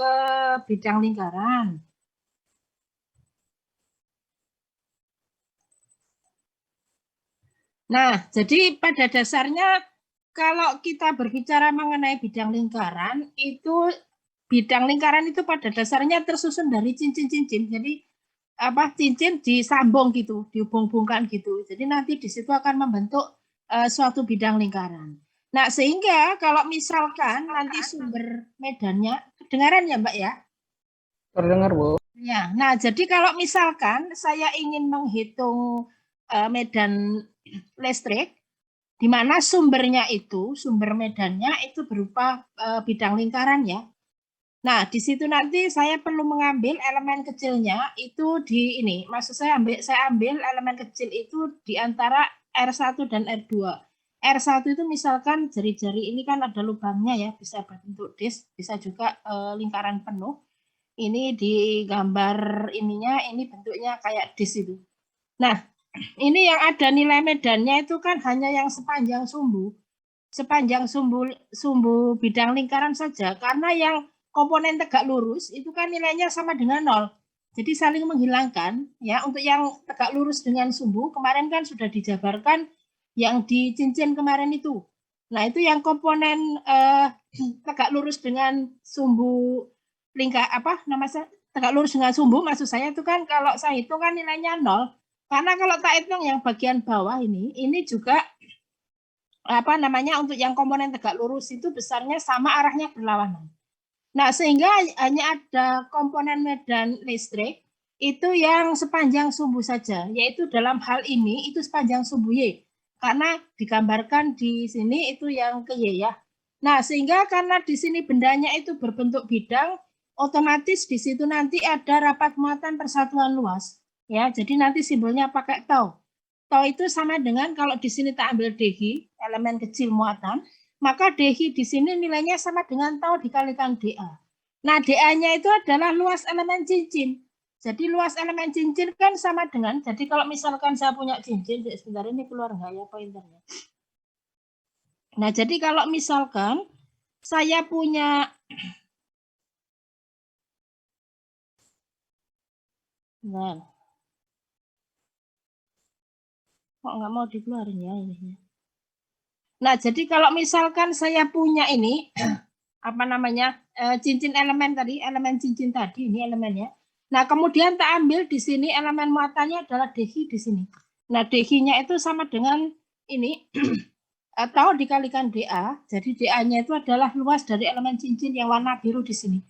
ke bidang lingkaran. Nah, jadi pada dasarnya kalau kita berbicara mengenai bidang lingkaran, itu bidang lingkaran itu pada dasarnya tersusun dari cincin-cincin. Jadi cincin disambung gitu, dihubung-hubungkan gitu. Jadi nanti di situ akan membentuk suatu bidang lingkaran. Nah, sehingga kalau misalkan nanti sumber medannya, kedengaran ya Mbak ya? Terdengar, Bu. Ya, nah jadi kalau misalkan saya ingin menghitung medan listrik, di mana sumbernya itu, sumber medannya itu berupa bidang lingkaran ya. Nah, di situ nanti saya perlu mengambil elemen kecilnya itu di ini. Maksud saya ambil elemen kecil itu di antara R1 dan R2. R1 itu misalkan jari-jari ini kan ada lubangnya ya, bisa berbentuk disk, bisa juga lingkaran penuh. Ini di gambar ininya, ini bentuknya kayak disk itu. Nah, ini yang ada nilai medannya itu kan hanya yang sepanjang sumbu bidang lingkaran saja, karena yang komponen tegak lurus itu kan nilainya sama dengan 0. Jadi saling menghilangkan ya. Untuk yang tegak lurus dengan sumbu kemarin kan sudah dijabarkan yang di cincin kemarin itu. Nah, itu yang komponen tegak lurus dengan sumbu tegak lurus dengan sumbu, maksud saya itu kan kalau saya hitung kan nilainya 0. Karena kalau tak hitung yang bagian bawah ini juga untuk yang komponen tegak lurus itu besarnya sama, arahnya berlawanan. Nah, sehingga hanya ada komponen medan listrik itu yang sepanjang sumbu saja, yaitu dalam hal ini itu sepanjang sumbu Y. Karena digambarkan di sini itu yang ke Y ya. Nah, sehingga karena di sini bendanya itu berbentuk bidang, otomatis di situ nanti ada rapat muatan persatuan luas. Ya, jadi nanti simbolnya pakai tau. Tau itu sama dengan kalau di sini tak ambil DH, elemen kecil muatan, maka DH di sini nilainya sama dengan tau dikalikan DA. Nah, DA-nya itu adalah luas elemen cincin. Jadi luas elemen cincin kan sama dengan, jadi kalau misalkan saya punya cincin, sebentar ini keluar nggak ya pointernya. Nah, jadi kalau misalkan saya punya, nah, kok nggak mau dikeluarin ya ini. Nah, jadi kalau misalkan saya punya ini, cincin elemen tadi, elemen cincin tadi, ini elemennya. Nah, kemudian tak ambil di sini elemen muatannya adalah DH di sini. Nah, DH-nya itu sama dengan ini, atau dikalikan DA. Jadi DA-nya itu adalah luas dari elemen cincin yang warna biru di sini.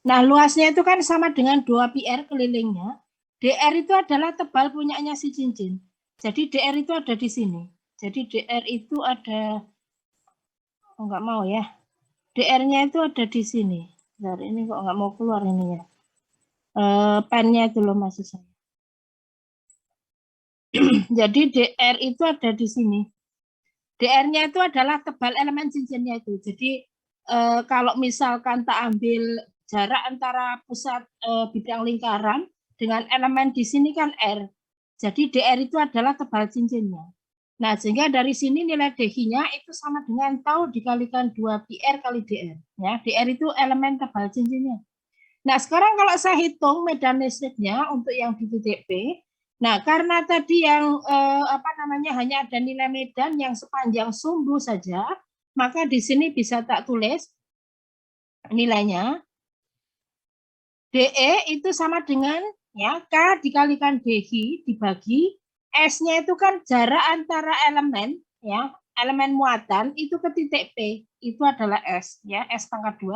Nah, luasnya itu kan sama dengan 2 PR kelilingnya. DR itu adalah tebal punyanya si cincin. Jadi DR itu ada di sini. Jadi DR itu ada, nggak mau ya. DR-nya itu ada di sini. Bentar, ini kok nggak mau keluar ininya. Pennya itu loh maksud saya. Jadi DR itu ada di sini. DR-nya itu adalah tebal elemen cincinnya itu. Jadi kalau misalkan tak ambil jarak antara pusat bidang lingkaran dengan elemen di sini kan R. Jadi DR itu adalah tebal cincinnya. Nah, sehingga dari sini nilai DH-nya itu sama dengan tau dikalikan 2 PR kali DR. Ya, DR itu elemen tebal cincinnya. Nah, sekarang kalau saya hitung medan listriknya untuk yang di titik P, nah karena tadi yang hanya ada nilai medan yang sepanjang sumbu saja, maka di sini bisa tak tulis nilainya. DE itu sama dengan ya K dikalikan DH dibagi S-nya itu kan jarak antara elemen ya, elemen muatan itu ke titik P, itu adalah S ya, S pangkat 2.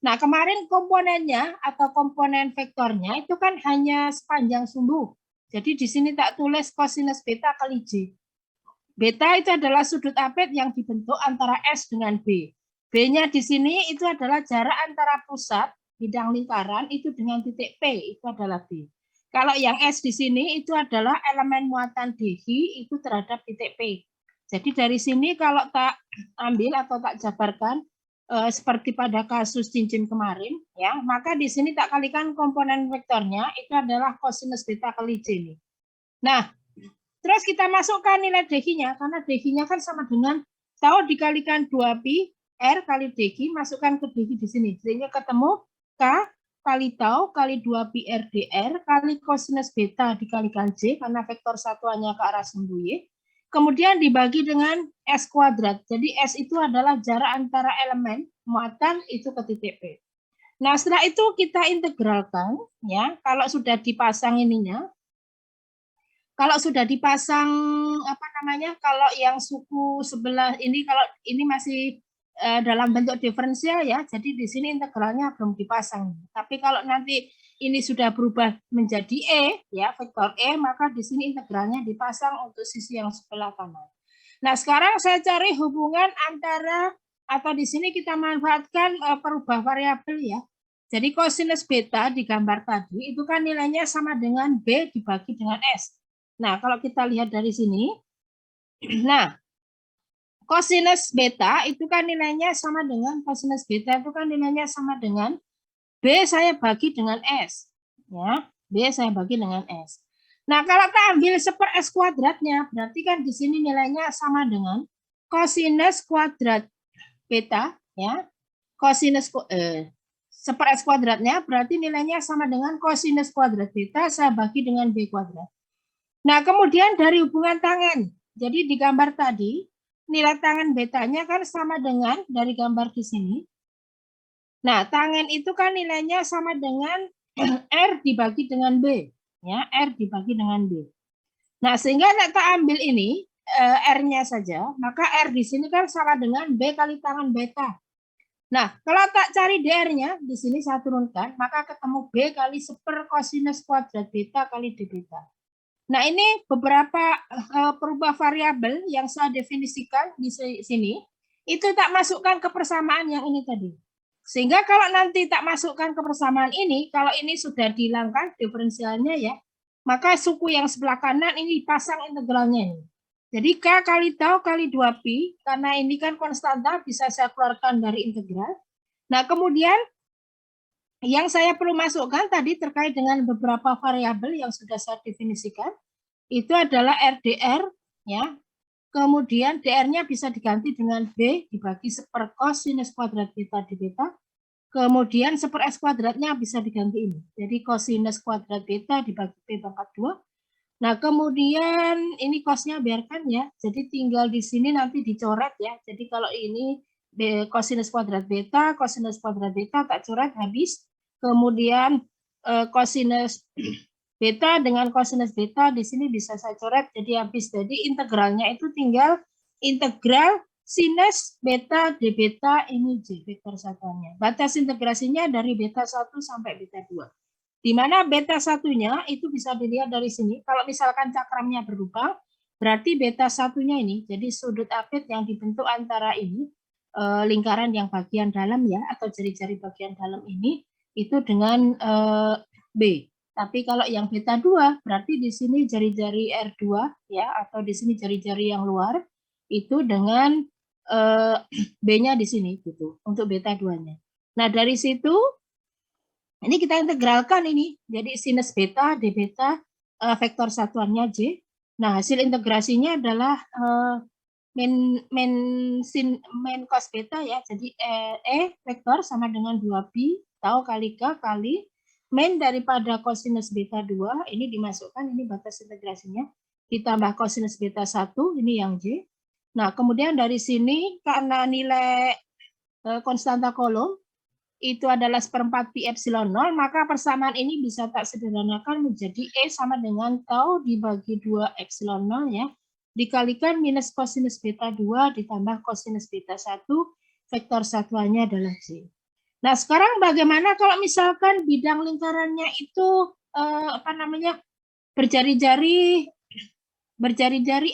Nah, kemarin komponennya atau komponen vektornya itu kan hanya sepanjang sumbu. Jadi di sini tak tulis kosinus beta kali J. Beta itu adalah sudut apit yang dibentuk antara S dengan B. B-nya di sini itu adalah jarak antara pusat bidang lingkaran itu dengan titik P, itu adalah B. Kalau yang S di sini itu adalah elemen muatan DH itu terhadap titik P. Jadi dari sini kalau tak ambil atau tak jabarkan seperti pada kasus cincin kemarin, ya, maka di sini tak kalikan komponen vektornya itu adalah kosinus beta kali J. Nah, terus kita masukkan nilai DH-nya karena DH-nya kan sama dengan tau dikalikan 2pi R kali DH, masukkan ke DH di sini sehingga ketemu K kali tau kali 2pi RDR kali kosinus beta dikalikan J karena vektor satuannya ke arah sumbu Y. Kemudian dibagi dengan S kuadrat. Jadi S itu adalah jarak antara elemen muatan itu ke titik P. Nah, setelah itu kita integralkan ya. Kalau sudah dipasang ininya, kalau sudah dipasang apa namanya? Kalau yang suku sebelah ini kalau ini masih dalam bentuk diferensial ya. Jadi di sini integralnya belum dipasang. Tapi kalau nanti ini sudah berubah menjadi E ya, vektor E, maka di sini integralnya dipasang untuk sisi yang sebelah kanan. Nah, sekarang saya cari hubungan antara atau di sini kita manfaatkan perubah variabel ya. Jadi kosinus beta di gambar tadi itu kan nilainya sama dengan B dibagi dengan S. Nah, kalau kita lihat dari sini, nah, kosinus beta itu kan nilainya sama dengan kosinus beta itu kan nilainya sama dengan B saya bagi dengan S. Ya, B saya bagi dengan S. Nah, kalau kita ambil 1/S kuadratnya, berarti kan di sini nilainya sama dengan kosinus kuadrat beta, ya. Kosinus 1/S kuadratnya berarti nilainya sama dengan kosinus kuadrat beta saya bagi dengan B kuadrat. Nah, kemudian dari hubungan tangan. Jadi di gambar tadi, nilai tangan betanya kan sama dengan dari gambar di sini. Nah, tangan itu kan nilainya sama dengan R dibagi dengan B. Ya, R dibagi dengan B. Nah, sehingga kita ambil ini, R-nya saja, maka R di sini kan sama dengan B kali tangan beta. Nah, kalau tak cari DR-nya, di sini saya turunkan, maka ketemu B kali 1 kosinus kuadrat beta kali D beta. Nah, ini beberapa perubah variabel yang saya definisikan di sini, itu tak masukkan ke persamaan yang ini tadi. Sehingga kalau nanti tak masukkan ke persamaan ini, kalau ini sudah dihilangkan diferensialnya ya, maka suku yang sebelah kanan ini dipasang integralnya ini. Jadi K kali tau kali 2pi, karena ini kan konstanta bisa saya keluarkan dari integral. Nah, kemudian yang saya perlu masukkan tadi terkait dengan beberapa variabel yang sudah saya definisikan, itu adalah RDR, ya. Kemudian DR-nya bisa diganti dengan B dibagi 1 kosinus kuadrat beta di beta. Kemudian 1/S kuadratnya bisa diganti ini. Jadi kosinus kuadrat beta dibagi P pangkat 2. Nah, kemudian ini cosnya biarkan ya. Jadi tinggal di sini nanti dicoret ya. Jadi kalau ini kosinus kuadrat beta tak coret habis. Kemudian kosinus beta dengan kosinus beta di sini bisa saya coret jadi habis. Jadi integralnya itu tinggal integral sinus beta d beta ini J vektor satuannya. Batas integrasinya dari beta 1 sampai beta 2. Di mana beta satunya itu bisa dilihat dari sini. Kalau misalkan cakramnya berlubang, berarti beta satunya ini, jadi sudut apit yang dibentuk antara ini, lingkaran yang bagian dalam ya, atau jari-jari bagian dalam ini, itu dengan B. Tapi kalau yang beta 2, berarti di sini jari-jari R2 ya, atau di sini jari-jari yang luar itu dengan B-nya di sini gitu untuk beta 2-nya. Nah, dari situ ini kita integralkan ini. Jadi sinus beta d beta vektor satuannya J. Nah, hasil integrasinya adalah min cos beta ya. Jadi E vektor sama dengan 2pi tau kali K kali min daripada kosinus beta 2, ini dimasukkan, ini batas integrasinya, ditambah kosinus beta 1, ini yang J. Nah, kemudian dari sini, karena nilai konstanta kolom, itu adalah 1/4 pi epsilon 0, maka persamaan ini bisa tak sederhanakan menjadi E sama dengan tau dibagi 2 epsilon 0 ya, dikalikan minus kosinus beta 2 ditambah kosinus beta 1, vektor satuannya adalah J. Nah, sekarang bagaimana kalau misalkan bidang lingkarannya itu berjari-jari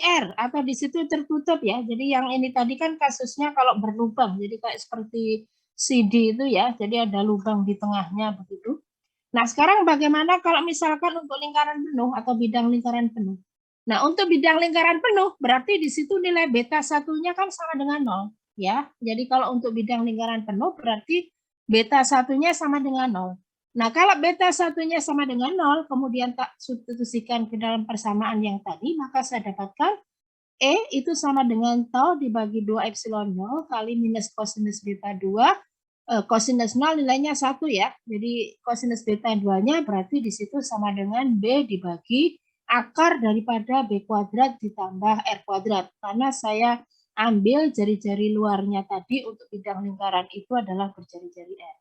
R atau di situ tertutup ya. Jadi yang ini tadi kan kasusnya kalau berlubang, jadi kayak seperti CD itu ya. Jadi ada lubang di tengahnya begitu. Nah, sekarang bagaimana kalau misalkan untuk lingkaran penuh atau bidang lingkaran penuh? Nah, untuk bidang lingkaran penuh berarti di situ nilai beta satunya kan sama dengan 0 ya. Jadi kalau untuk bidang lingkaran penuh berarti beta satunya sama dengan 0. Nah, kalau beta satunya sama dengan 0, kemudian tak substitusikan ke dalam persamaan yang tadi, maka saya dapatkan E itu sama dengan tau dibagi 2 epsilon 0 kali minus kosinus beta 2 Kosinus 0 nilainya 1 ya. Jadi kosinus beta 2-nya berarti di situ sama dengan B dibagi akar daripada B kuadrat ditambah R kuadrat. Karena saya ambil jari-jari luarnya tadi untuk bidang lingkaran itu adalah berjari-jari R.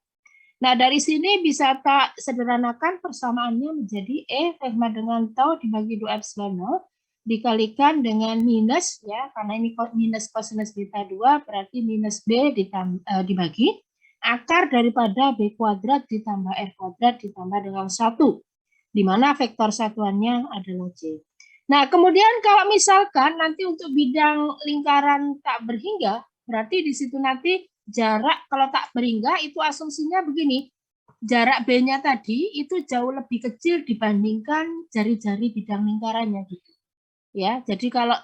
Nah, dari sini bisa tak sederhanakan persamaannya menjadi E sama dengan tau dibagi 2 epsilon 0 dikalikan dengan minus ya, karena ini minus kosinus beta 2 berarti minus B dibagi akar daripada B kuadrat ditambah R kuadrat ditambah dengan 1, di mana vektor satuannya adalah J. Nah, kemudian kalau misalkan nanti untuk bidang lingkaran tak berhingga, berarti di situ nanti jarak kalau tak berhingga itu asumsinya begini, jarak B-nya tadi itu jauh lebih kecil dibandingkan jari-jari bidang lingkarannya gitu. Ya, jadi kalau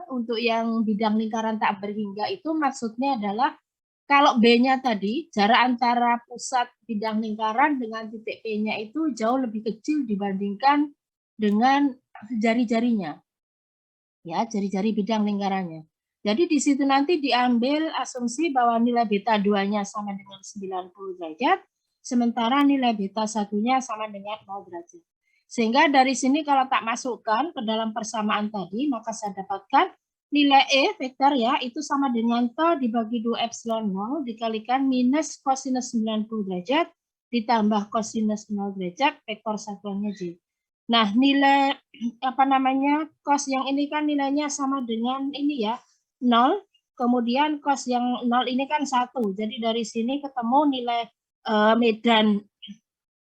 untuk yang bidang lingkaran tak berhingga itu maksudnya adalah kalau B-nya tadi, jarak antara pusat bidang lingkaran dengan titik P-nya itu jauh lebih kecil dibandingkan dengan jari-jarinya. Ya, jari-jari bidang lingkarannya. Jadi di situ nanti diambil asumsi bahwa nilai beta 2-nya sama dengan 90 derajat, sementara nilai beta 1-nya sama dengan 0 derajat. Sehingga dari sini kalau tak masukkan ke dalam persamaan tadi, maka saya dapatkan nilai E vektor ya, itu sama dengan tau dibagi 2 epsilon 0 dikalikan minus kosinus 90 derajat ditambah kosinus 0 derajat vektor satuannya J. Nah, nilai cos yang ini kan nilainya sama dengan ini ya, 0. Kemudian cos yang 0 ini kan 1. Jadi dari sini ketemu nilai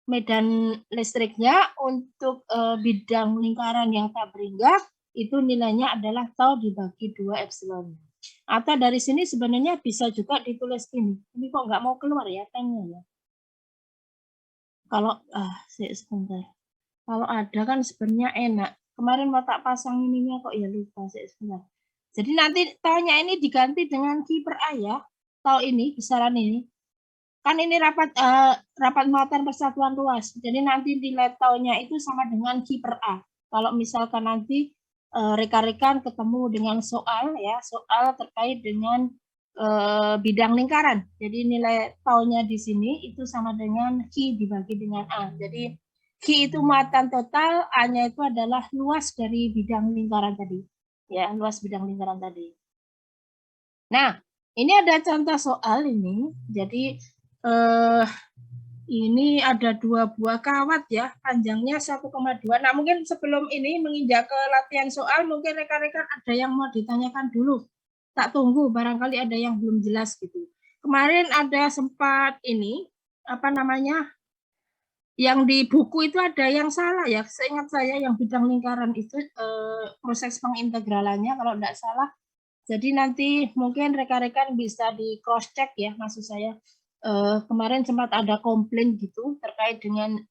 medan listriknya untuk bidang lingkaran yang tak berhingga itu nilainya adalah tau dibagi 2 epsilon. Atau dari sini sebenarnya bisa juga ditulis ini. Ini kok nggak mau keluar ya pennya ya. Kalau sebentar. Kalau ada kan sebenarnya enak. Kemarin mau tak pasang ininya kok ya lupa sebentar. Jadi nanti taunya ini diganti dengan Q per A ya. Tau ini besaran ini. Kan ini rapat muatan persatuan luas. Jadi nanti nilai taunya itu sama dengan Q per A. Kalau misalkan nanti rekan-rekan ketemu dengan soal ya, soal terkait dengan bidang lingkaran. Jadi nilai taunya di sini itu sama dengan Q dibagi dengan A. Jadi Q itu muatan total, A-nya itu adalah luas dari bidang lingkaran tadi. Ya, luas bidang lingkaran tadi. Nah, ini ada contoh soal ini. Jadi ini ada 2 buah kawat ya, panjangnya 1,2. Nah, mungkin sebelum ini menginjak ke latihan soal, mungkin rekan-rekan ada yang mau ditanyakan dulu. Tak tunggu, barangkali ada yang belum jelas gitu. Kemarin ada sempat ini, yang di buku itu ada yang salah ya. Seingat saya yang bidang lingkaran itu proses pengintegralannya kalau tidak salah. Jadi nanti mungkin rekan-rekan bisa di cross check ya, maksud saya. Kemarin sempat ada komplain gitu terkait dengan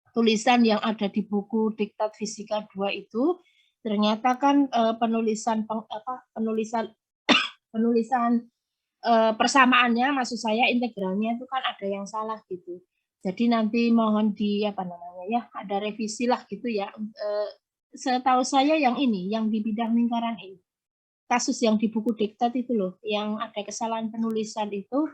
tulisan yang ada di buku Diktat Fisika 2 itu. Ternyata kan penulisan persamaannya, maksud saya integralnya itu kan ada yang salah gitu. Jadi nanti mohon ada revisi lah gitu ya. Setahu saya yang ini, yang di bidang lingkaran ini. Kasus yang di buku diktat itu loh, yang ada kesalahan penulisan itu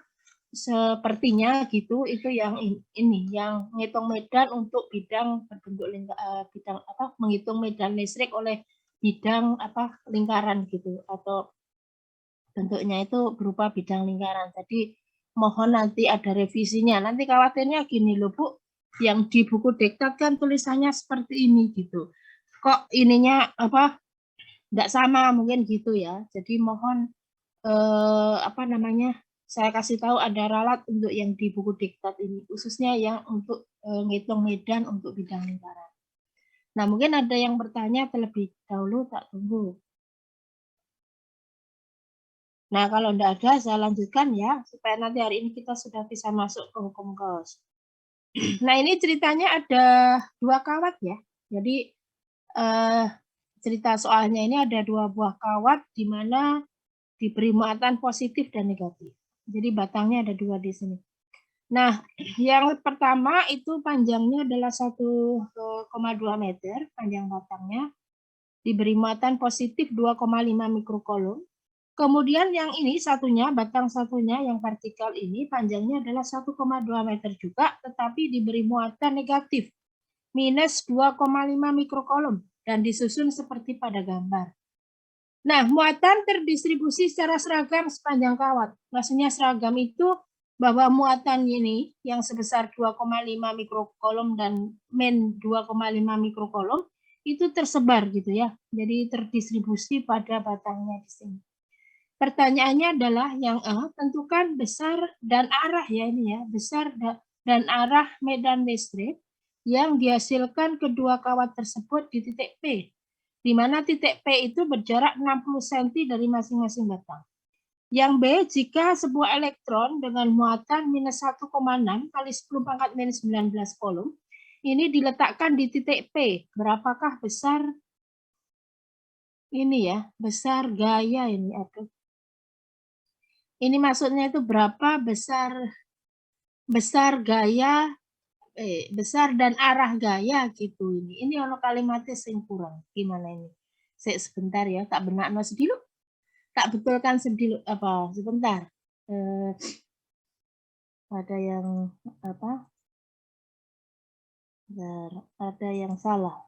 sepertinya gitu, itu yang ini, yang menghitung medan untuk bidang berbentuk menghitung medan listrik oleh bidang lingkaran gitu, atau bentuknya itu berupa bidang lingkaran. Jadi mohon nanti ada revisinya. Nanti khawatirnya gini loh Bu, yang di buku diktat kan tulisannya seperti ini gitu. Kok ininya enggak sama mungkin gitu ya. Jadi mohon saya kasih tahu ada ralat untuk yang di buku diktat ini, khususnya yang untuk ngitung medan untuk bidang lingkaran. Nah, mungkin ada yang bertanya terlebih dahulu, tak tunggu. Nah, kalau enggak ada, saya lanjutkan ya, supaya nanti hari ini kita sudah bisa masuk ke hukum Gauss. Nah, ini ceritanya ada 2 kawat ya. Jadi, cerita soalnya ini ada 2 buah kawat di mana diberi muatan positif dan negatif. Jadi batangnya ada 2 di sini. Nah, yang pertama itu panjangnya adalah 1,2 meter, panjang batangnya. Diberi muatan positif 2,5 mikrokulum. Kemudian yang ini satunya, batang satunya yang vertikal ini panjangnya adalah 1,2 meter juga, tetapi diberi muatan negatif, minus 2,5 mikrokolom, dan disusun seperti pada gambar. Nah, muatan terdistribusi secara seragam sepanjang kawat. Maksudnya seragam itu bahwa muatan ini yang sebesar 2,5 mikrokolom dan min 2,5 mikrokolom itu tersebar gitu ya. Jadi terdistribusi pada batangnya di sini. Pertanyaannya adalah yang A, tentukan besar dan arah ya ini ya, besar dan arah medan listrik yang dihasilkan kedua kawat tersebut di titik P, di mana titik P itu berjarak 60 cm dari masing-masing batang. Yang B, jika sebuah elektron dengan muatan minus 1,6 kali 10 pangkat minus 19 kolom, ini diletakkan di titik P, berapakah besar ini ya, besar gaya ini, aduh. Ini maksudnya itu berapa besar gaya, besar dan arah gaya gitu ini. Ini ono kalimatnya sing kurang. Gimana ini? Sebentar ya, tak benakno sedih. Tak betulkan sedih apa sebentar. Ada yang apa? Ada yang salah.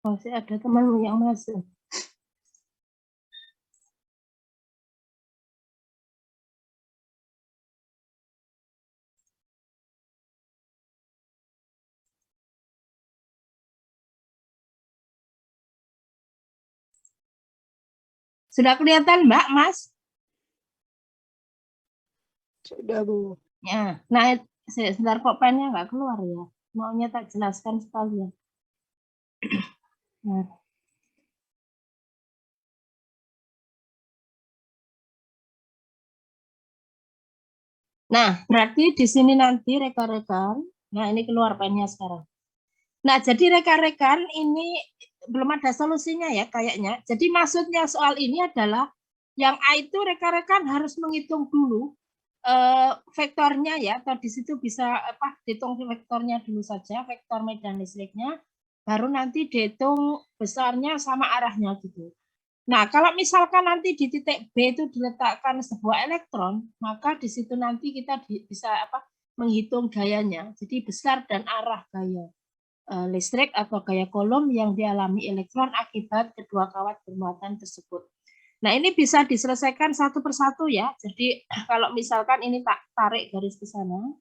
Masih ada temanmu yang masuk. Sudah kelihatan, Mbak, Mas? Sudah, Bu. Ya, nah sebentar kok pennya nggak keluar ya. Maunya tak jelaskan sekalian. Nah. Nah, berarti di sini nanti rekan-rekan, nah ini keluar pennya sekarang. Nah, jadi rekan-rekan ini belum ada solusinya ya kayaknya. Jadi maksudnya soal ini adalah yang A itu rekan-rekan harus menghitung dulu vektornya ya, atau di situ bisa apa dihitung vektornya dulu saja, vektor medan listriknya, baru nanti dihitung besarnya sama arahnya gitu. Nah, kalau misalkan nanti di titik B itu diletakkan sebuah elektron, maka di situ nanti kita bisa apa menghitung gayanya. Jadi besar dan arah gaya listrik atau gaya kolom yang dialami elektron akibat kedua kawat bermuatan tersebut. Nah, ini bisa diselesaikan satu persatu ya. Jadi kalau misalkan ini tak tarik garis ke sana,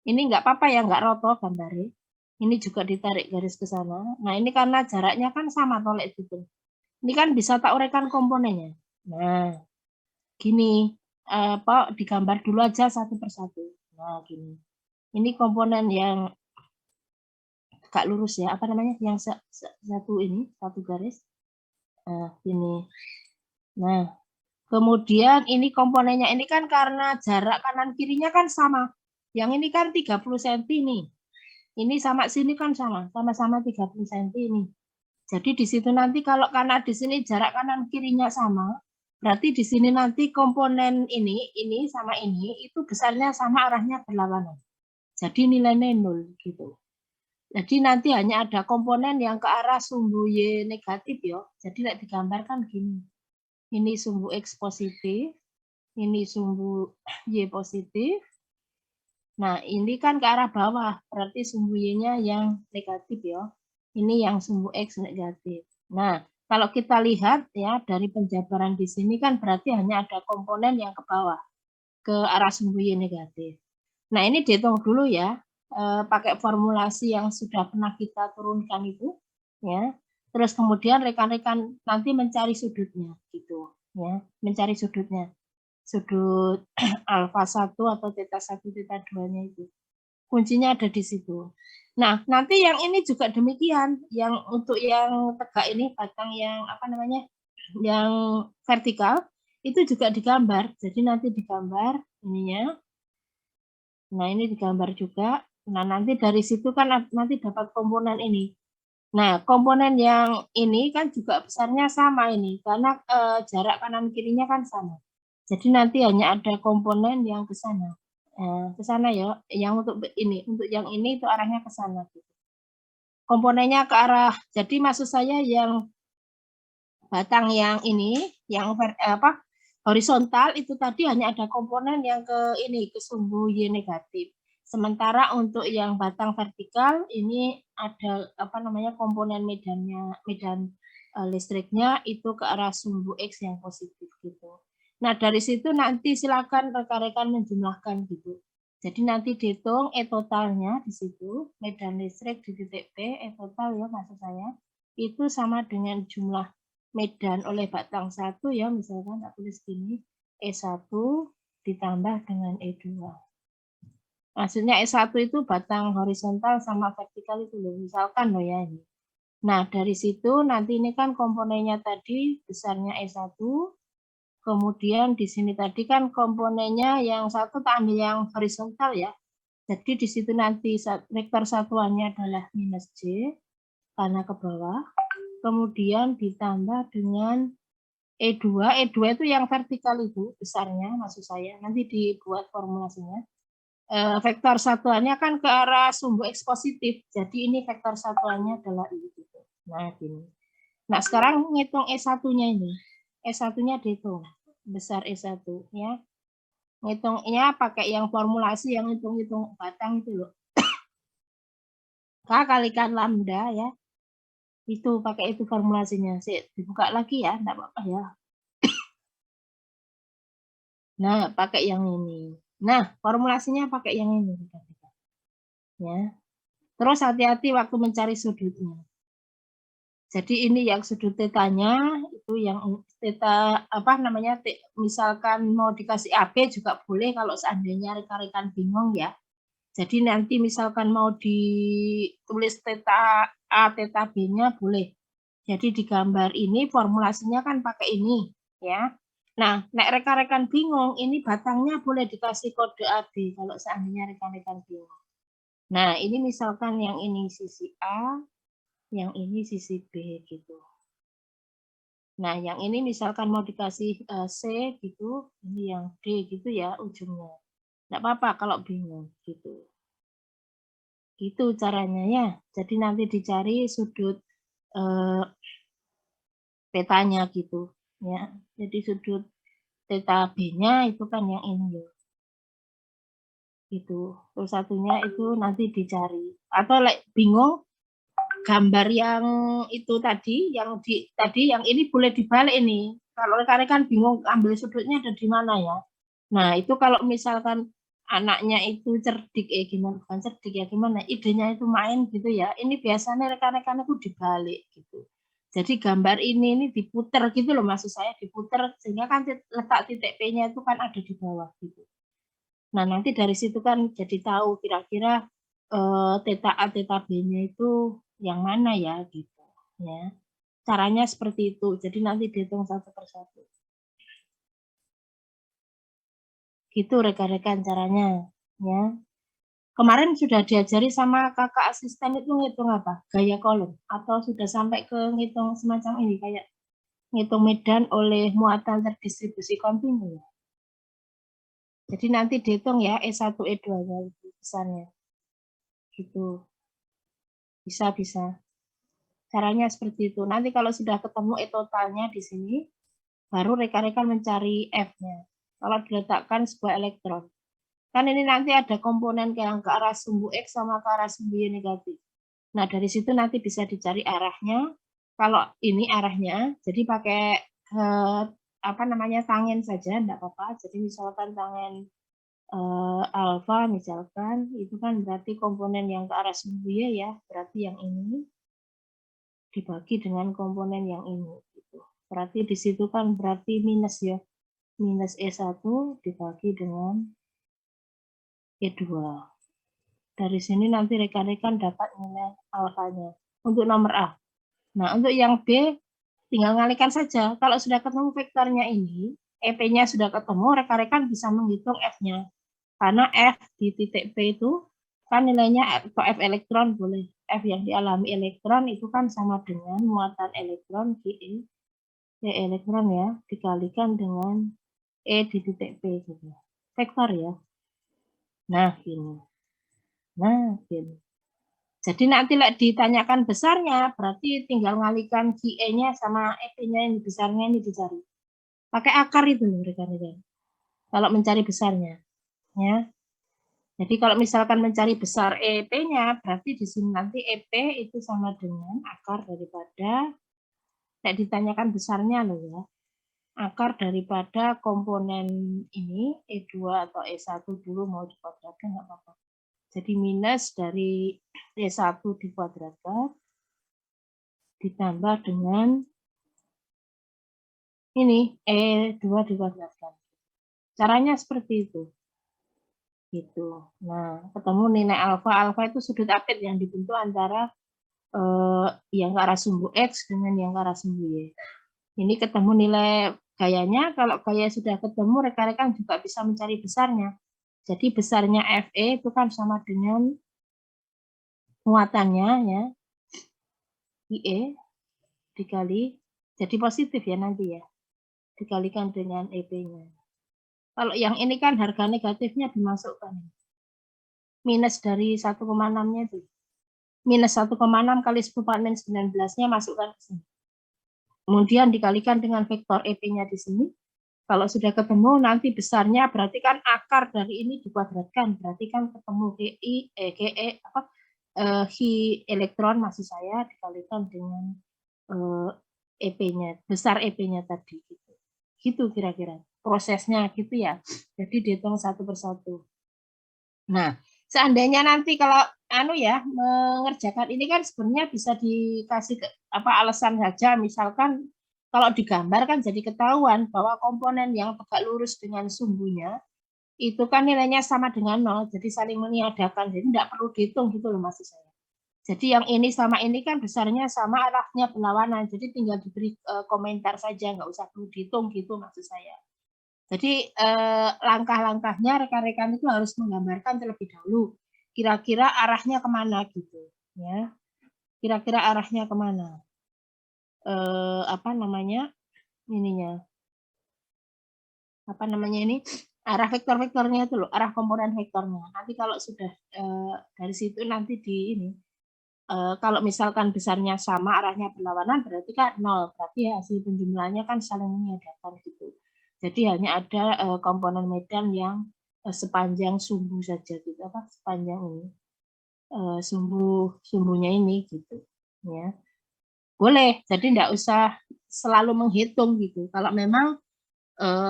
ini nggak apa-apa ya, nggak roto gambarnya. Ini juga ditarik garis ke sana. Nah, ini karena jaraknya kan sama tolek itu. Ini kan bisa tak uraikan komponennya. Nah, gini, apa digambar dulu aja satu persatu. Nah, gini. Ini komponen yang agak lurus ya, apa namanya? Yang satu ini, satu garis. Nah, gini. Nah, kemudian ini komponennya ini kan karena jarak kanan kirinya kan sama. Yang ini kan 30 cm nih. Ini sama sini kan sama-sama 30 cm ini. Jadi di situ nanti kalau karena di sini jarak kanan kirinya sama, berarti di sini nanti komponen ini sama ini itu besarnya sama arahnya berlawanan. Jadi nilainya 0 gitu. Jadi nanti hanya ada komponen yang ke arah sumbu Y negatif ya. Jadi digambarkan gini. Ini sumbu X positif, ini sumbu Y positif. Nah, ini kan ke arah bawah, berarti sumbu Y-nya yang negatif ya. Ini yang sumbu X negatif. Nah, kalau kita lihat ya dari penjabaran di sini kan berarti hanya ada komponen yang ke bawah, ke arah sumbu Y negatif. Nah, ini dihitung dulu ya, pakai formulasi yang sudah pernah kita turunkan itu, ya. Terus kemudian rekan-rekan nanti mencari sudutnya, gitu, ya, mencari sudutnya. Sudut alfa 1 atau theta 1, theta 2-nya itu. Kuncinya ada di situ. Nah, nanti yang ini juga demikian, yang untuk yang tegak ini, batang yang apa namanya, yang vertikal, itu juga digambar. Jadi nanti digambar ininya. Nah, ini digambar juga. Nah, nanti dari situ kan nanti dapat komponen ini. Nah, komponen yang ini kan juga besarnya sama ini, karena jarak kanan kirinya kan sama. Jadi nanti hanya ada komponen yang ke sana. Ke sana ya, yang untuk ini, untuk yang ini itu arahnya ke sana. Komponennya ke arah, jadi maksud saya yang batang yang ini, yang horizontal itu tadi hanya ada komponen yang ke ini, ke sumbu Y negatif. Sementara untuk yang batang vertikal ini ada apa namanya komponen medan listriknya itu ke arah sumbu X yang positif gitu. Nah, dari situ nanti silakan rekan-rekan menjumlahkan gitu. Jadi nanti dihitung E totalnya di situ, medan listrik di titik P, E total ya maksud saya, itu sama dengan jumlah medan oleh batang 1 ya, misalkan tak tulis gini, E1 ditambah dengan E2. Maksudnya E1 itu batang horizontal sama vertikal itu loh, misalkan loh ya ini. Nah, dari situ nanti ini kan komponennya tadi besarnya E1, kemudian di sini tadi kan komponennya yang satu tak ambil yang horizontal ya. Jadi di situ nanti vektor satuannya adalah minus J karena ke bawah. Kemudian ditambah dengan E2, E2 itu yang vertikal itu besarnya maksud saya. Nanti dibuat formulasinya. Vektor satuannya kan ke arah sumbu X positif. Jadi ini vektor satuannya adalah I gitu. Nah, gini. Nah, sekarang ngitung E1-nya ini. E1-nya dihitung. Besar E1 ya. Ngitungnya pakai yang formulasi yang hitung-hitung batang itu loh. K kalikan lambda ya. Itu pakai itu formulasinya. Dibuka lagi ya, enggak apa-apa ya. Nah, pakai yang ini. Nah, formulasinya pakai yang ini. Ya. Terus hati-hati waktu mencari sudutnya. Jadi ini yang sudut tetanya itu yang teta apa namanya misalkan mau dikasih AB juga boleh kalau seandainya rekan-rekan bingung ya. Jadi nanti misalkan mau ditulis teta A, teta B-nya boleh. Jadi di gambar ini formulasinya kan pakai ini ya. Nah, nek rekan-rekan bingung, ini batangnya boleh dikasih kode AB kalau seandainya rekan-rekan bingung. Nah, ini misalkan yang ini sisi A, yang ini sisi B gitu. Nah, yang ini misalkan mau dikasih C gitu, ini yang D gitu ya ujungnya. Enggak apa-apa kalau bingung gitu. Gitu caranya ya. Jadi nanti dicari sudut tetanya gitu ya. Jadi sudut teta B-nya itu kan yang ini ya. Gitu. Terus satunya itu nanti dicari. Atau bingung gambar yang itu tadi, yang ini boleh dibalik ini. Kalau rekan-rekan bingung ambil sudutnya ada di mana ya. Nah, itu kalau misalkan anaknya itu cerdik gimana, bukan cerdik ya gimana, idenya itu main gitu ya. Ini biasanya rekan-rekan itu dibalik gitu. Jadi gambar ini diputer gitu loh maksud saya, diputer sehingga kan letak titik P-nya itu kan ada di bawah gitu. Nah, nanti dari situ kan jadi tahu kira-kira theta A, theta B-nya itu yang mana ya gitu ya. Caranya seperti itu. Jadi nanti dihitung satu persatu. Gitu rekan-rekan caranya ya. Kemarin sudah diajari sama kakak asisten itu ngitung apa? Gaya kolom atau sudah sampai ke ngitung semacam ini kayak ngitung medan oleh muatan terdistribusi kontinu. Jadi nanti dihitung ya E1 E2-nya itu besarnya. Gitu. Bisa. Caranya seperti itu. Nanti kalau sudah ketemu E totalnya di sini, baru rekan-rekan mencari F-nya. Kalau diletakkan sebuah elektron. Kan ini nanti ada komponen yang ke arah sumbu X sama ke arah sumbu Y negatif. Nah, dari situ nanti bisa dicari arahnya. Kalau ini arahnya, jadi pakai tangen saja, enggak apa-apa. Jadi misalkan tangen alfa misalkan, itu kan berarti komponen yang ke arah sumbu Y ya, berarti yang ini dibagi dengan komponen yang ini. Gitu. Berarti di situ kan berarti minus ya. Minus E1 dibagi dengan E2. Dari sini nanti rekan-rekan dapat nilai alfanya. Untuk nomor A. Nah, untuk yang B, tinggal ngalikan saja. Kalau sudah ketemu vektornya ini, EP-nya sudah ketemu, rekan-rekan bisa menghitung F-nya. Karena F di titik P itu kan nilainya atau F elektron boleh. F yang dialami elektron itu kan sama dengan muatan elektron Ge, E elektron ya, dikalikan dengan E di titik P gitu. Vektor ya. Nah, gini. Jadi nanti ditanyakan besarnya, berarti tinggal ngalikan Ge-nya sama EP-nya yang besarnya ini dicari. Pakai akar itu rekan-rekan. Kalau mencari besarnya, ya. Jadi kalau misalkan mencari besar EP-nya, berarti di sini nanti EP itu sama dengan akar daripada, ditanyakan besarnya loh ya, akar daripada komponen ini, E2 atau E1 dulu mau dikuadratkan nggak apa-apa. Jadi minus dari E1 dikuadratkan, ditambah dengan ini, E2 dikuadratkan. Caranya seperti itu. Gitu. Nah, ketemu nilai alfa. Alfa itu sudut apit yang dibentuk antara yang ke arah sumbu X dengan yang ke arah sumbu Y. Ini ketemu nilai gayanya. Kalau gaya sudah ketemu, rekan-rekan juga bisa mencari besarnya. Jadi besarnya FE itu kan sama dengan muatannya ya, IE dikali, jadi positif ya nanti ya, dikalikan dengan EP-nya. Kalau yang ini kan harga negatifnya dimasukkan. Minus dari 1,6-nya itu. Minus 1,6 kali 10⁻⁹ masukkan ke sini. Kemudian dikalikan dengan vektor EP-nya di sini. Kalau sudah ketemu nanti besarnya berarti kan akar dari ini dikuadratkan. Berarti kan ketemu Hi elektron maksud saya dikalikan dengan EP-nya, besar EP-nya tadi. Gitu kira-kira. Prosesnya gitu ya. Jadi dihitung satu persatu. Nah, seandainya nanti kalau mengerjakan ini kan sebenarnya bisa dikasih alasan saja, misalkan kalau digambar kan jadi ketahuan bahwa komponen yang tegak lurus dengan sumbunya itu kan nilainya sama dengan 0, jadi saling meniadakan, jadi tidak perlu dihitung gitu loh maksud saya. Jadi yang ini sama ini kan besarnya sama, arahnya berlawanan, jadi tinggal diberi komentar saja, nggak usah perlu dihitung gitu maksud saya. Jadi langkah-langkahnya rekan-rekan itu harus menggambarkan terlebih dahulu. Kira-kira arahnya kemana gitu, ya? Kira-kira arahnya kemana? Ininya? Arah vektor-vektornya itu loh, arah komponen vektornya. Nanti kalau sudah dari situ nanti kalau misalkan besarnya sama, arahnya berlawanan, berarti kan 0. Berarti hasil penjumlahannya kan saling meniadakan gitu. Jadi hanya ada komponen medan yang sepanjang sumbu saja gitu, sepanjang ini sumbunya ini gitu, ya. Boleh, jadi tidak usah selalu menghitung gitu. Kalau memang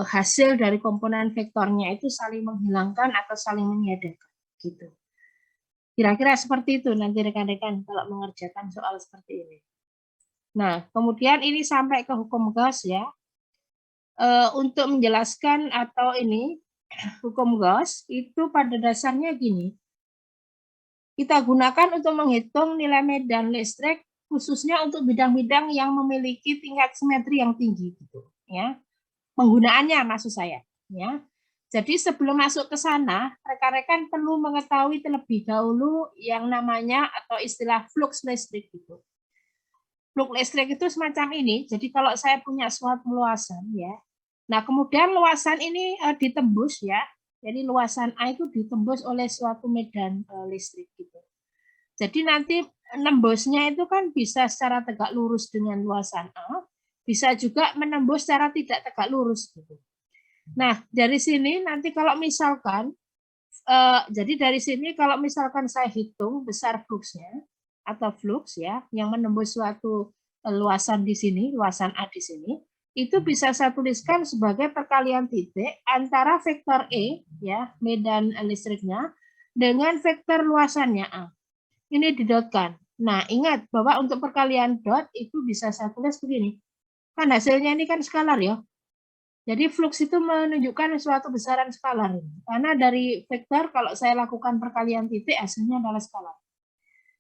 hasil dari komponen vektornya itu saling menghilangkan atau saling meniadakan gitu. Kira-kira seperti itu nanti rekan-rekan kalau mengerjakan soal seperti ini. Nah, kemudian ini sampai ke hukum Gauss ya. Untuk menjelaskan atau ini hukum Gauss itu pada dasarnya gini. Kita gunakan untuk menghitung nilai medan listrik khususnya untuk bidang-bidang yang memiliki tingkat simetri yang tinggi gitu, ya. Penggunaannya maksud saya, ya. Jadi sebelum masuk ke sana, rekan-rekan perlu mengetahui terlebih dahulu yang namanya atau istilah flux listrik gitu. Flux listrik itu semacam ini. Jadi kalau saya punya suatu luasan ya. Nah, kemudian luasan ini ditembus ya. Jadi luasan A itu ditembus oleh suatu medan listrik gitu. Jadi nanti nembusnya itu kan bisa secara tegak lurus dengan luasan A, bisa juga menembus secara tidak tegak lurus. Gitu. Nah, dari sini nanti kalau misalkan, jadi dari sini kalau misalkan saya hitung besar fluksnya, atau flux ya, yang menembus suatu luasan di sini, luasan A di sini, itu bisa saya tuliskan sebagai perkalian titik antara vektor E, ya, medan listriknya, dengan vektor luasannya A. Ini didotkan. Nah, ingat bahwa untuk perkalian dot itu bisa saya tulis begini. Kan hasilnya ini kan skalar ya. Jadi flux itu menunjukkan suatu besaran skalar. Karena dari vektor kalau saya lakukan perkalian titik hasilnya adalah skalar.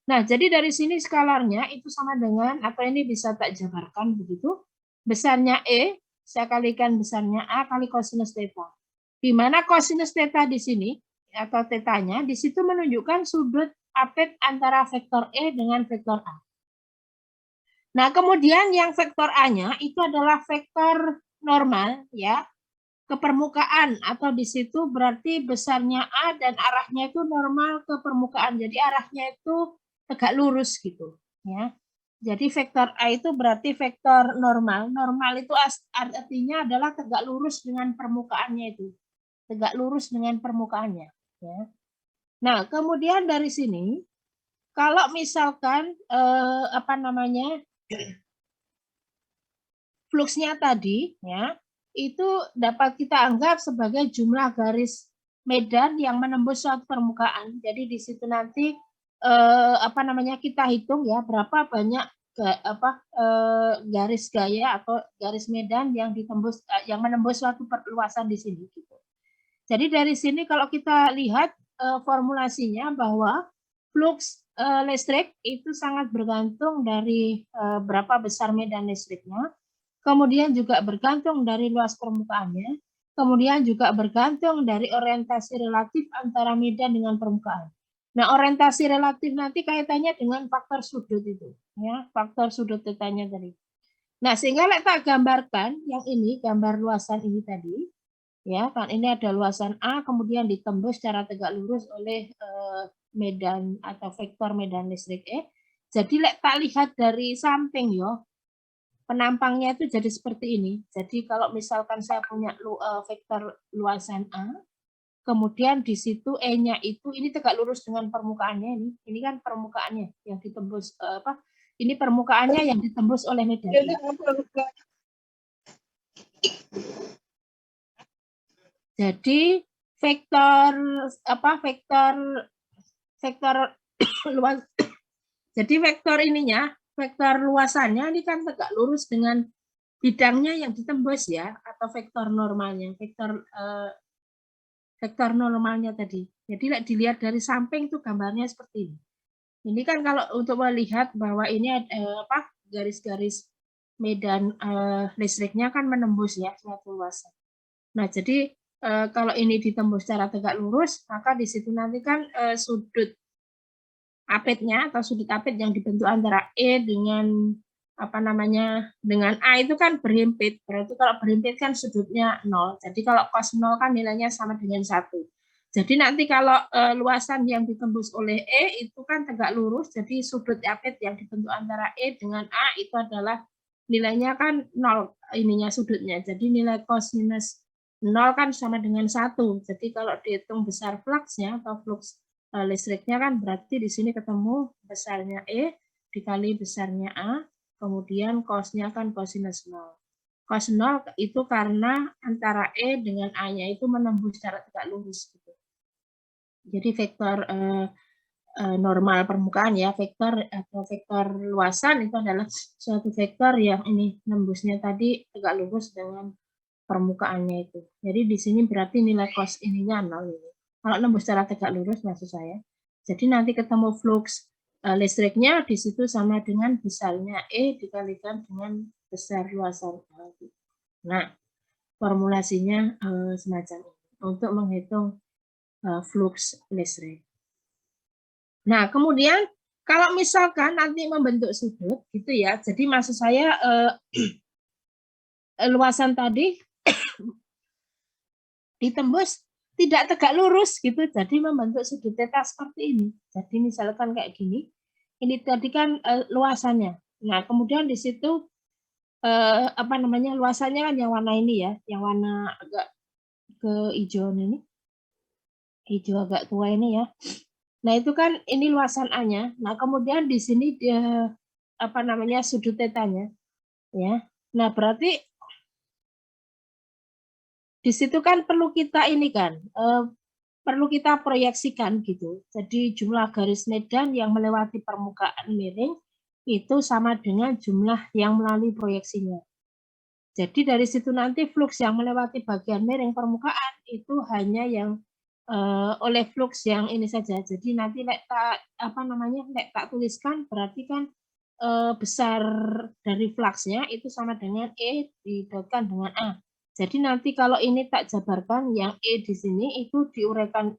Nah, jadi dari sini skalarnya itu sama dengan, atau ini bisa tak jabarkan begitu. Besarnya E, saya kalikan besarnya A kali kosinus theta. Di mana kosinus theta di sini, atau tetanya, di situ menunjukkan sudut apet antara vektor E dengan vektor A. Nah, kemudian yang vektor A-nya itu adalah vektor normal ya ke permukaan, atau di situ berarti besarnya A dan arahnya itu normal ke permukaan. Jadi arahnya itu tegak lurus gitu ya. Jadi vektor A itu berarti vektor normal. Normal itu artinya adalah tegak lurus dengan permukaannya itu. Tegak lurus dengan permukaannya ya. Nah, kemudian dari sini kalau misalkan fluksnya tadi ya, itu dapat kita anggap sebagai jumlah garis medan yang menembus suatu permukaan. Jadi di situ nanti kita hitung ya berapa banyak garis gaya atau garis medan yang ditembus yang menembus suatu perluasan di sini gitu. Jadi dari sini kalau kita lihat formulasinya bahwa flux listrik itu sangat bergantung dari berapa besar medan listriknya, kemudian juga bergantung dari luas permukaannya, kemudian juga bergantung dari orientasi relatif antara medan dengan permukaan. Nah, orientasi relatif nanti kaitannya dengan faktor sudut itu, ya, faktor sudut tetanya tadi. Nah, sehingga kita gambarkan yang ini, gambar luasan ini tadi, ya kan ini ada luasan A kemudian ditembus secara tegak lurus oleh medan atau vektor medan listrik E. Jadi tak lihat dari samping yo, penampangnya itu jadi seperti ini. Jadi kalau misalkan saya punya vektor luasan A, kemudian di situ E-nya itu ini tegak lurus dengan permukaannya ini. Ini kan permukaannya yang ditembus Ini permukaannya yang ditembus oleh medan E. Jadi vektor luas. Jadi vektor ininya, vektor luasannya ini kan tegak lurus dengan bidangnya yang ditembus ya, atau vektor normalnya, vektor normalnya tadi. Jadi dilihat dari samping itu gambarnya seperti ini. Ini kan kalau untuk melihat bahwa ini garis-garis medan listriknya kan menembus ya suatu luasan. Nah, jadi kalau ini ditembus secara tegak lurus, maka di situ nanti kan sudut apetnya atau sudut apet yang dibentuk antara E dengan dengan A itu kan berhimpit. Berarti kalau berhimpit kan sudutnya 0. Jadi kalau cos 0 kan nilainya sama dengan 1. Jadi nanti kalau luasan yang ditembus oleh E itu kan tegak lurus, jadi sudut apet yang dibentuk antara E dengan A itu adalah nilainya kan 0 ininya sudutnya. Jadi nilai cos minus 0 kan sama dengan 1. Jadi kalau dihitung besar fluxnya atau flux listriknya kan berarti di sini ketemu besarnya E dikali besarnya A, kemudian cos-nya kan kosinus 0. Cos 0 itu karena antara E dengan A-nya itu menembus secara tegak lurus. Gitu. Jadi vektor normal permukaan ya, vektor atau vektor luasan itu adalah suatu vektor yang ini nembusnya tadi tegak lurus dengan permukaannya itu. Jadi di sini berarti nilai cos ininya 0 ini. Kalau nembus secara tegak lurus maksud saya. Jadi nanti ketemu flux listriknya di situ sama dengan besarnya E dikalikan dengan besar luasan A. Nah, formulasinya semacam ini untuk menghitung flux listrik. Nah, kemudian kalau misalkan nanti membentuk sudut gitu ya. Jadi maksud saya luasan tadi ditembus tidak tegak lurus gitu, jadi membentuk sudut theta seperti ini. Jadi misalkan kayak gini, ini tadi kan luasannya. Nah, kemudian di situ apa namanya, luasannya kan yang warna ini ya, yang warna agak ke hijau ini, hijau agak tua ini ya. Nah, itu kan ini luasan A-nya. Nah, kemudian di sini dia apa namanya, sudut tetanya ya. Nah, berarti di situ kan perlu kita ini kan perlu kita proyeksikan gitu. Jadi jumlah garis medan yang melewati permukaan miring itu sama dengan jumlah yang melalui proyeksinya. Jadi dari situ nanti flux yang melewati bagian miring permukaan itu hanya yang oleh flux yang ini saja. Jadi nanti apa namanya, tak tuliskan berarti kan besar dari fluxnya itu sama dengan E didotkan dengan A. Jadi nanti kalau ini tak jabarkan, yang E di sini itu diuraikan,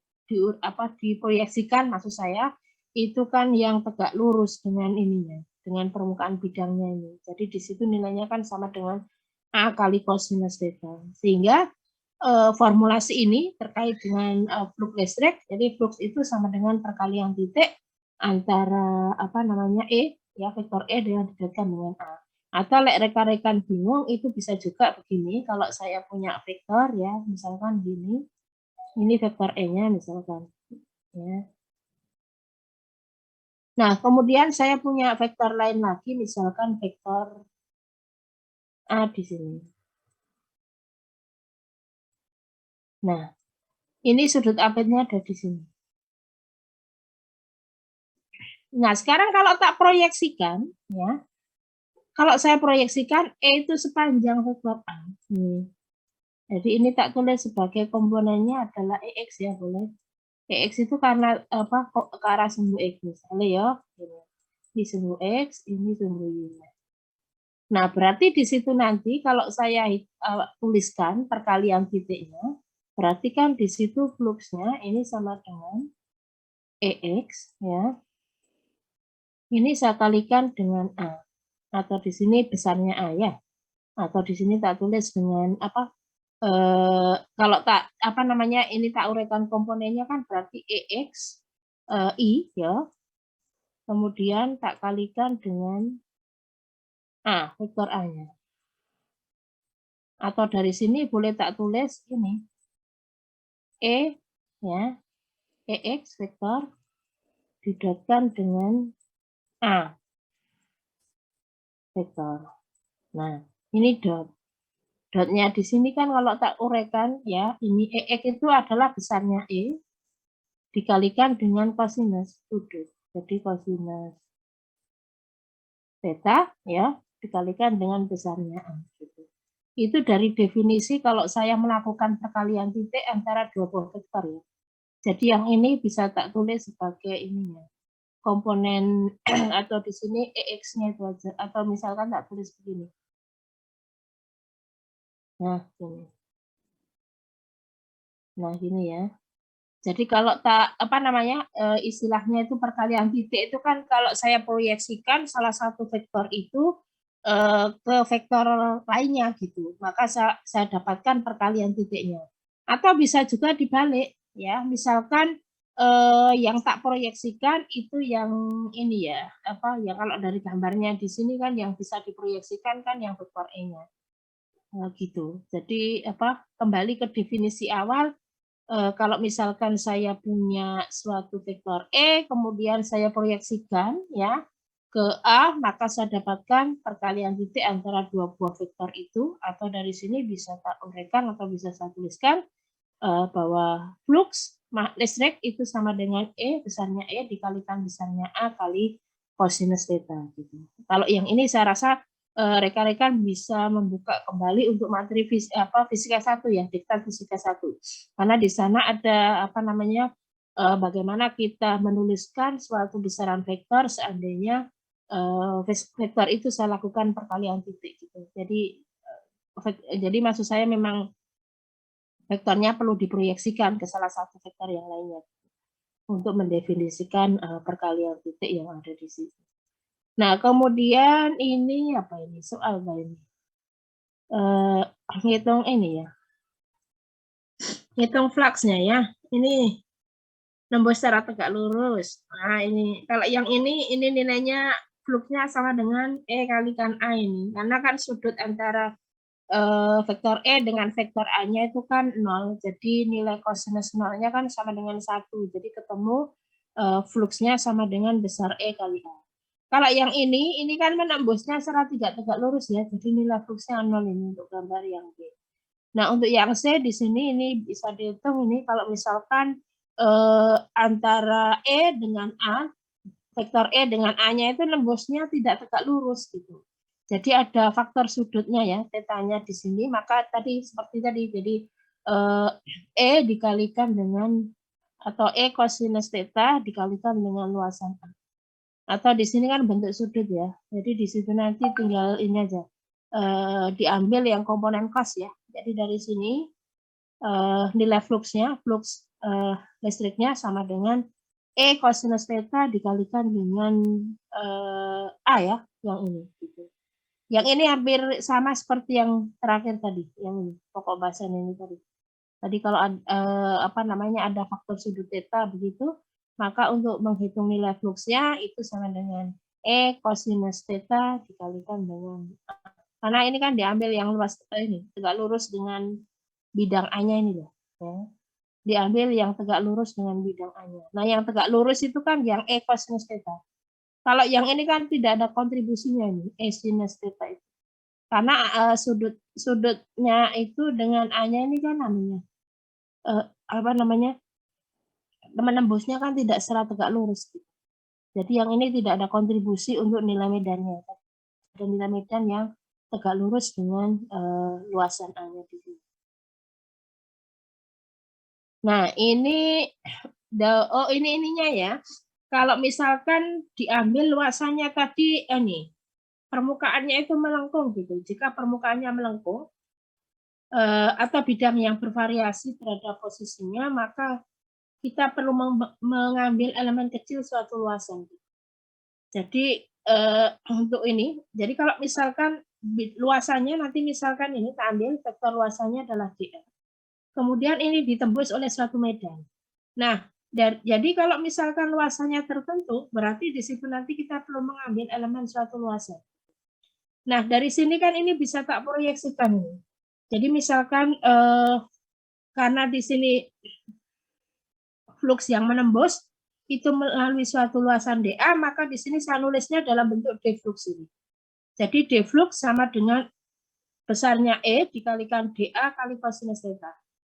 diproyeksikan maksud saya, itu kan yang tegak lurus dengan ininya, dengan permukaan bidangnya ini. Jadi di situ nilainya kan sama dengan A kali cosinus theta. Sehingga formulasi ini terkait dengan flux listrik, jadi flux itu sama dengan perkalian titik antara apa namanya E, ya vektor E dengan didekatkan dengan A. Atau rekan-rekan bingung itu bisa juga begini, kalau saya punya vektor ya, misalkan gini, ini vektor E-nya misalkan. Ya. Nah, kemudian saya punya vektor lain lagi, misalkan vektor A di sini. Nah, ini sudut apetnya ada di sini. Nah, sekarang kalau tak proyeksikan, ya, kalau saya proyeksikan E itu sepanjang vektor A. Jadi ini tak tulis sebagai komponennya adalah EX ya, boleh. EX itu karena apa, ke arah sumbu X misalnya ya. Ini sumbu X, ini sumbu Y. Nah, berarti di situ nanti kalau saya tuliskan perkalian titiknya, berarti kan di situ fluxnya ini sama dengan EX ya. Ini saya kalikan dengan A. Atau di sini besarnya A ya. Atau di sini tak tulis dengan apa? Kalau tak apa namanya, ini tak uraikan komponennya kan berarti EX I ya. Kemudian tak kalikan dengan A, vektor A-nya. Atau dari sini boleh tak tulis ini. E ya. EX vektor didotkan dengan A vektor. Nah, ini dot. Dotnya di sini kan kalau tak uraikan ya, ini EX itu adalah besarnya E dikalikan dengan cosinus sudut. Jadi cosinus theta ya dikalikan dengan besarnya A. Gitu. Itu dari definisi kalau saya melakukan perkalian titik antara dua buah vektor ya. Jadi yang ini bisa tak tulis sebagai ininya komponen atau di sini EX-nya itu aja, atau misalkan tak tulis begini. Nah, ini. Nah, gini ya. Jadi kalau tak apa namanya istilahnya itu perkalian titik itu kan kalau saya proyeksikan salah satu vektor itu ke vektor lainnya gitu, maka saya dapatkan perkalian titiknya. Atau bisa juga dibalik ya, misalkan yang tak proyeksikan itu yang ini ya, apa ya, kalau dari gambarnya di sini kan yang bisa diproyeksikan kan yang vektor E-nya. Gitu. Jadi apa, kembali ke definisi awal, kalau misalkan saya punya suatu vektor E, kemudian saya proyeksikan ya ke A, maka saya dapatkan perkalian titik antara dua buah vektor itu, atau dari sini bisa tak uraikan atau bisa saya tuliskan bahwa flux listrik itu sama dengan E, besarnya E dikalikan besarnya A kali cosinus theta. Gitu. Kalau yang ini saya rasa rekan-rekan bisa membuka kembali untuk materi fisika 1 ya, diktat fisika 1. Karena di sana ada apa namanya bagaimana kita menuliskan suatu besaran vektor seandainya vektor itu saya lakukan perkalian titik gitu. Jadi maksud saya memang vektornya perlu diproyeksikan ke salah satu vektor yang lainnya untuk mendefinisikan perkalian titik yang ada di situ. Nah, kemudian ini apa ini? Soal apa ini? Hitung ini ya. Hitung fluxnya ya. Ini nembus secara tegak lurus. Nah, ini kalau yang ini nilainya fluxnya sama dengan E kalikan A ini. Karena kan sudut antara vektor E dengan vektor A-nya itu kan 0. Jadi nilai kosinus 0-nya kan sama dengan 1. Jadi ketemu fluxnya sama dengan besar E kali A. Kalau yang ini kan menembusnya secara tidak tegak lurus ya. Jadi nilai fluxnya 0 ini untuk gambar yang B. Nah, untuk yang C di sini ini bisa dihitung ini kalau misalkan antara E dengan A, vektor E dengan A-nya itu nembusnya tidak tegak lurus gitu. Jadi ada faktor sudutnya ya, tetanya di sini, maka tadi seperti tadi, jadi E dikalikan dengan, atau E kosinus theta dikalikan dengan luasan A. Atau di sini kan bentuk sudut ya, jadi di situ nanti tinggal ini aja, diambil yang komponen cos ya. Jadi dari sini nilai fluxnya, flux listriknya sama dengan E kosinus theta dikalikan dengan A ya, yang ini. Gitu. Yang ini hampir sama seperti yang terakhir tadi, yang ini, pokok bahasan ini tadi. Tadi kalau ada faktor sudut theta begitu, maka untuk menghitung nilai fluxnya itu sama dengan E kosinus theta dikalikan dengan A. Karena ini kan diambil yang luas ini, tegak lurus dengan bidang A-nya ini loh. Ya. Diambil yang tegak lurus dengan bidang A-nya. Nah, yang tegak lurus itu kan yang E kosinus theta. Kalau yang ini kan tidak ada kontribusinya ini, E sinus theta itu. Karena sudutnya itu dengan A-nya ini kan namanya menembusnya kan tidak secara tegak lurus. Jadi yang ini tidak ada kontribusi untuk nilai medannya. Ada nilai medan yang tegak lurus dengan luasan A-nya di sini. Nah, ini ini ininya ya. Kalau misalkan diambil luasannya tadi ini permukaannya itu melengkung gitu. Jika permukaannya melengkung atau bidang yang bervariasi terhadap posisinya, maka kita perlu mengambil elemen kecil suatu luasan. Jadi untuk ini, jadi kalau misalkan luasannya nanti misalkan ini kita ambil vektor luasannya adalah dr. Kemudian ini ditembus oleh suatu medan. Nah, jadi kalau misalkan luasannya tertentu, berarti di situ nanti kita perlu mengambil elemen suatu luasan. Nah, dari sini kan ini bisa tak proyeksikan. Jadi misalkan karena di sini flux yang menembus itu melalui suatu luasan dA, maka di sini saya nulisnya dalam bentuk d flux ini. Jadi d flux sama dengan besarnya E dikalikan dA kali kosinus theta.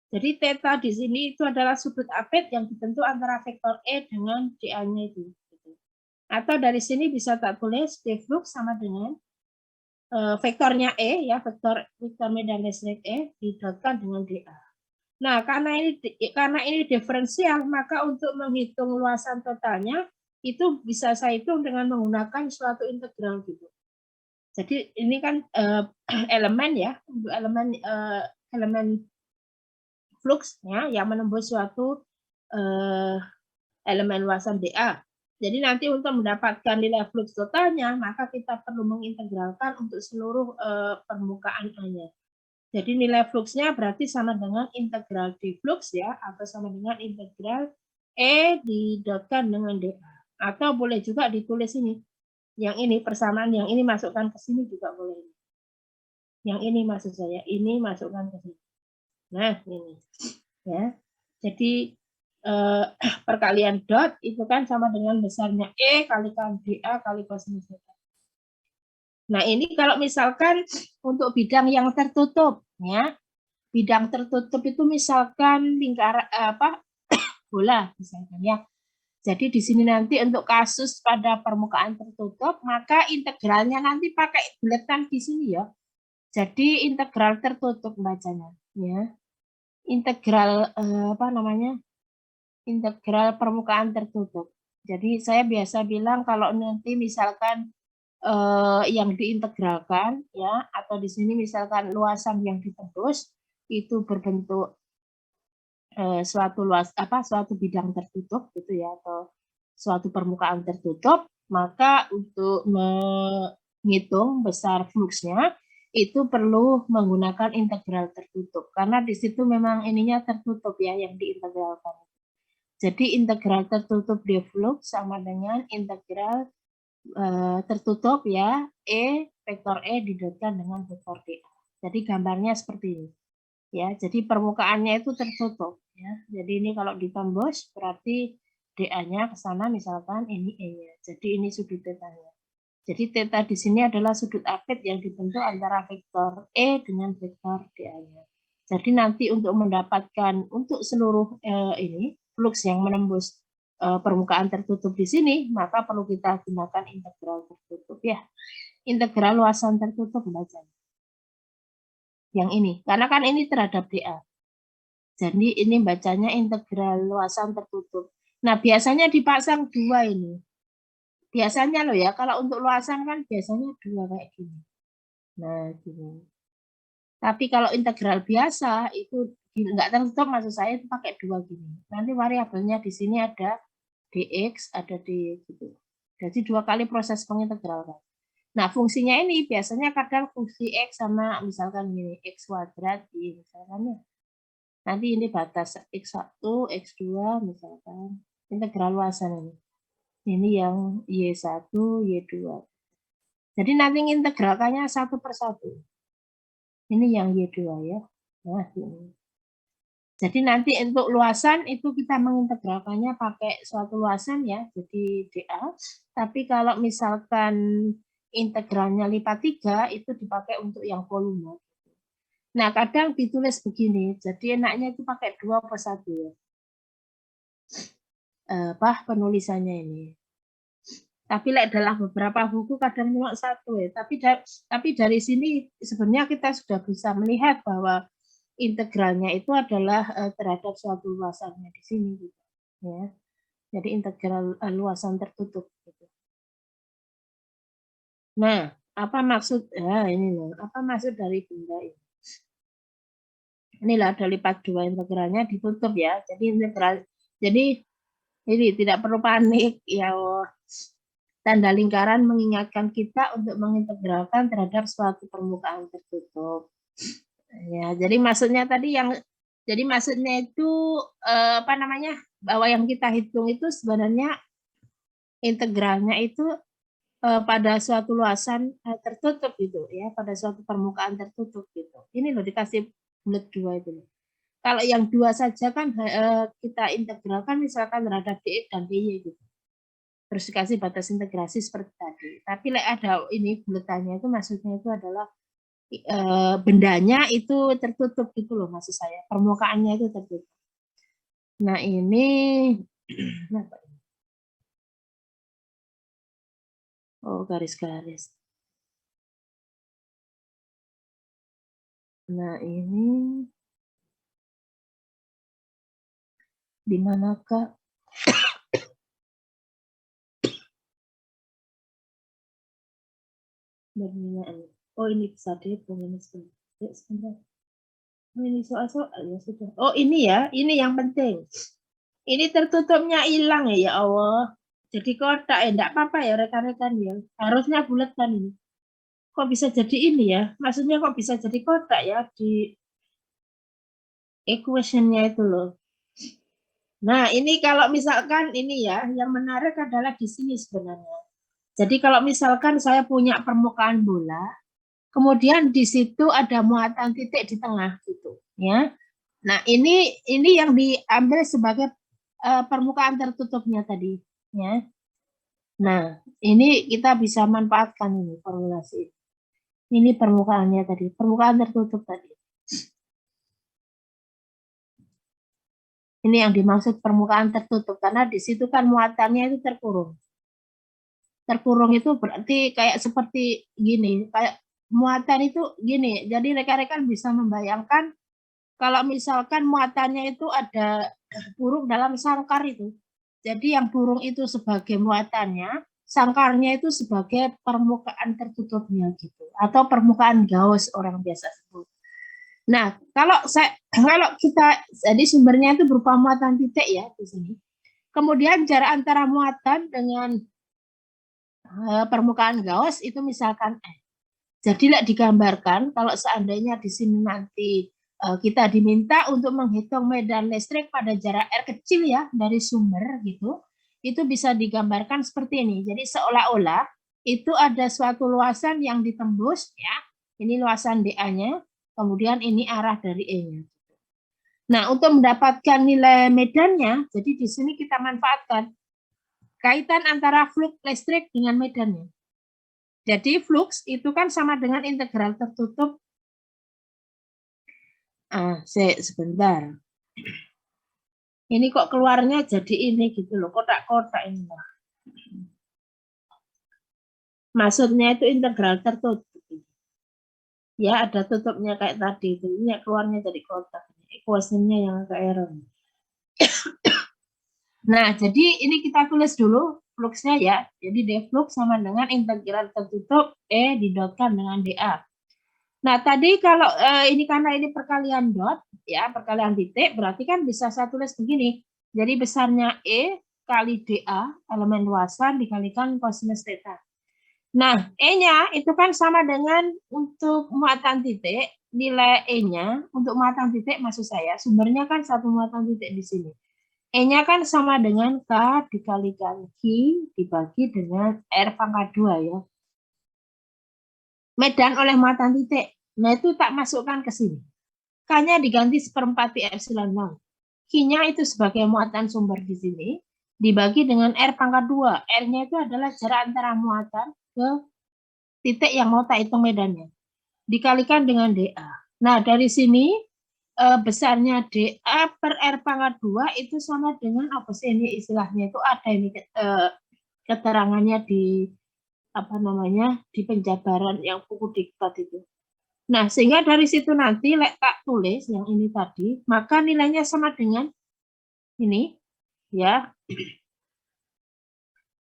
Jadi theta di sini itu adalah sudut apet yang dibentuk antara vektor E dengan dA-nya itu. Atau dari sini bisa tak tulis d flux sama dengan vektornya E ya, vektor medan listrik E didotkan dengan dA. Nah, karena ini diferensial, maka untuk menghitung luasan totalnya itu bisa saya hitung dengan menggunakan suatu integral gitu. Jadi ini kan elemen ya, untuk elemen flux ya yang menembus suatu elemen luasan dA. Jadi nanti untuk mendapatkan nilai flux totalnya, maka kita perlu mengintegralkan untuk seluruh permukaan A-nya. Jadi nilai fluxnya berarti sama dengan integral d flux ya, atau sama dengan integral E didotkan dengan dA. Atau boleh juga ditulis ini. Yang ini persamaan, yang ini masukkan ke sini juga boleh. Yang ini maksud saya, ini masukkan ke sini. Nah, ini. Ya. Jadi perkalian dot itu kan sama dengan besarnya E kalikan dA kali kosinus theta. Nah, ini kalau misalkan untuk bidang yang tertutup ya. Bidang tertutup itu misalkan lingkaran bola misalkan ya. Jadi di sini nanti untuk kasus pada permukaan tertutup, maka integralnya nanti pakai buletan di sini ya. Jadi integral tertutup bacanya ya. Integral integral permukaan tertutup. Jadi saya biasa bilang kalau nanti misalkan yang diintegralkan ya, atau di sini misalkan luasan yang ditembus itu berbentuk suatu bidang tertutup gitu ya, atau suatu permukaan tertutup, maka untuk menghitung besar fluxnya itu perlu menggunakan integral tertutup karena di situ memang ininya tertutup ya yang diintegralkan. Jadi integral tertutup d flux sama dengan integral tertutup ya vektor E didotkan dengan vektor dA. Jadi gambarnya seperti ini. Ya, jadi permukaannya itu tertutup ya. Jadi ini kalau ditembus berarti dA-nya ke sana misalkan ini E-nya. Jadi ini sudut tetanya. Jadi theta di sini adalah sudut akit yang dibentuk antara vektor E dengan vektor dA-nya. Jadi nanti untuk mendapatkan untuk seluruh ini flux yang menembus permukaan tertutup di sini, maka perlu kita gunakan integral tertutup ya. Integral luasan tertutup bacanya. Yang ini, karena kan ini terhadap dA. Jadi ini bacanya integral luasan tertutup. Nah, biasanya dipasang dua ini. Biasanya loh ya, kalau untuk luasan kan biasanya dua kayak gini. Nah, gini. Tapi kalau integral biasa itu nggak tertutup, maksud saya itu pakai dua gini. Nanti variabelnya di sini ada dx, ada dy gitu. Jadi dua kali proses pengintegralan. Nah, fungsinya ini biasanya kadang fungsi x sama misalkan gini, x kuadrat y misalkan ya. Nanti ini batas x1, x2 misalkan. Integral luasan ini. Ini yang y1, y2. Jadi nanti integralkannya satu per satu. Ini yang y2 ya. Nah, ini. Jadi nanti untuk luasan itu kita mengintegralkannya pakai suatu luasan ya, jadi dA. Tapi kalau misalkan integralnya lipat 3 itu dipakai untuk yang volume. Nah, kadang ditulis begini, jadi enaknya itu pakai 2 per 1 ya. Penulisannya ini. Tapi dalam beberapa buku kadang cuma satu ya. Tapi dari sini sebenarnya kita sudah bisa melihat bahwa integralnya itu adalah terhadap suatu luasannya di sini gitu. Ya. Jadi integral luasan tertutup gitu. Nah, apa maksud ini loh, apa maksud dari benda ini? Inilah ada lipat 2 integralnya ditutup ya. Jadi integral jadi ini tidak perlu panik ya. Tanda lingkaran mengingatkan kita untuk mengintegralkan terhadap suatu permukaan tertutup. Ya, jadi maksudnya tadi jadi maksudnya itu apa namanya? Bahwa yang kita hitung itu sebenarnya integralnya itu pada suatu luasan tertutup gitu ya, pada suatu permukaan tertutup gitu. Ini loh dikasih bulat 2 itu. Kalau yang 2 saja kan kita integralkan misalkan terhadap dx dan dy gitu. Terus dikasih batas integrasi seperti tadi. Tapi ada ini buletannya itu maksudnya itu adalah bendanya itu tertutup gitu loh maksud saya. Permukaannya itu tertutup. Nah ini garis-garis. Nah ini di manakah? Oh ini bisa dihitung ini sebentar. Oh ini soal ya sudah. Oh ini ya, ini yang penting. Ini tertutupnya hilang ya Allah. Jadi kotak ya, enggak apa-apa ya rekan-rekan ya. Harusnya bulat kan ini. Kok bisa jadi ini ya? Maksudnya kok bisa jadi kotak ya di equation-nya itu loh. Nah, ini kalau misalkan ini ya, yang menarik adalah di sini sebenarnya. Jadi kalau misalkan saya punya permukaan bola, kemudian di situ ada muatan titik di tengah gitu, ya. Nah, ini yang diambil sebagai permukaan tertutupnya tadi, ya. Nah, ini kita bisa manfaatkan ini formulasi. Ini permukaannya tadi, permukaan tertutup tadi. Ini yang dimaksud permukaan tertutup karena di situ kan muatannya itu terkurung. Terkurung itu berarti kayak seperti gini, kayak muatan itu gini. Jadi rekan-rekan bisa membayangkan kalau misalkan muatannya itu ada burung dalam sangkar itu. Jadi yang burung itu sebagai muatannya, sangkarnya itu sebagai permukaan tertutupnya gitu, atau permukaan Gauss orang biasa sebut. Nah, kalau kita jadi sumbernya itu berupa muatan titik ya di sini. Kemudian jarak antara muatan dengan permukaan Gauss itu misalkan Jadi digambarkan kalau seandainya di sini nanti kita diminta untuk menghitung medan listrik pada jarak R kecil ya dari sumber gitu, itu bisa digambarkan seperti ini. Jadi seolah-olah itu ada suatu luasan yang ditembus ya. Ini luasan dA-nya, kemudian ini arah dari E-nya. Nah, untuk mendapatkan nilai medannya, jadi di sini kita manfaatkan kaitan antara flux listrik dengan medannya. Jadi flux itu kan sama dengan integral tertutup. Sebentar. Ini kok keluarnya jadi ini gitu loh, kotak-kotak ini. Maksudnya itu integral tertutup. Ya, ada tutupnya kayak tadi itu. Ini keluarnya jadi kotak. Equation-nya yang ke error. Nah, jadi ini kita tulis dulu fluxnya ya. Jadi D flux sama dengan integral tertutup E didotkan dengan dA. Nah, tadi kalau ini karena ini perkalian dot, ya perkalian titik, berarti kan bisa saya tulis begini. Jadi besarnya E kali dA, elemen luasan, dikalikan kosinus theta. Nah, E-nya itu kan sama dengan untuk muatan titik, nilai E-nya untuk muatan titik maksud saya, sumbernya kan satu muatan titik di sini. E-nya kan sama dengan K dikalikan Q dibagi dengan R pangkat 2 ya. Medan oleh muatan titik. Nah, itu tak masukkan ke sini. K-nya diganti 1/4 pi epsilon 0. Q-nya itu sebagai muatan sumber di sini, dibagi dengan R pangkat 2. R-nya itu adalah jarak antara muatan ke titik yang mau tak hitung medannya. Dikalikan dengan dA. Nah, dari sini besarnya dA per R pangkat 2 itu sama dengan apa sih ini istilahnya itu ada ini keterangannya di apa namanya di penjabaran yang buku diktat itu. Nah, sehingga dari situ nanti tak tulis yang ini tadi, maka nilainya sama dengan ini ya.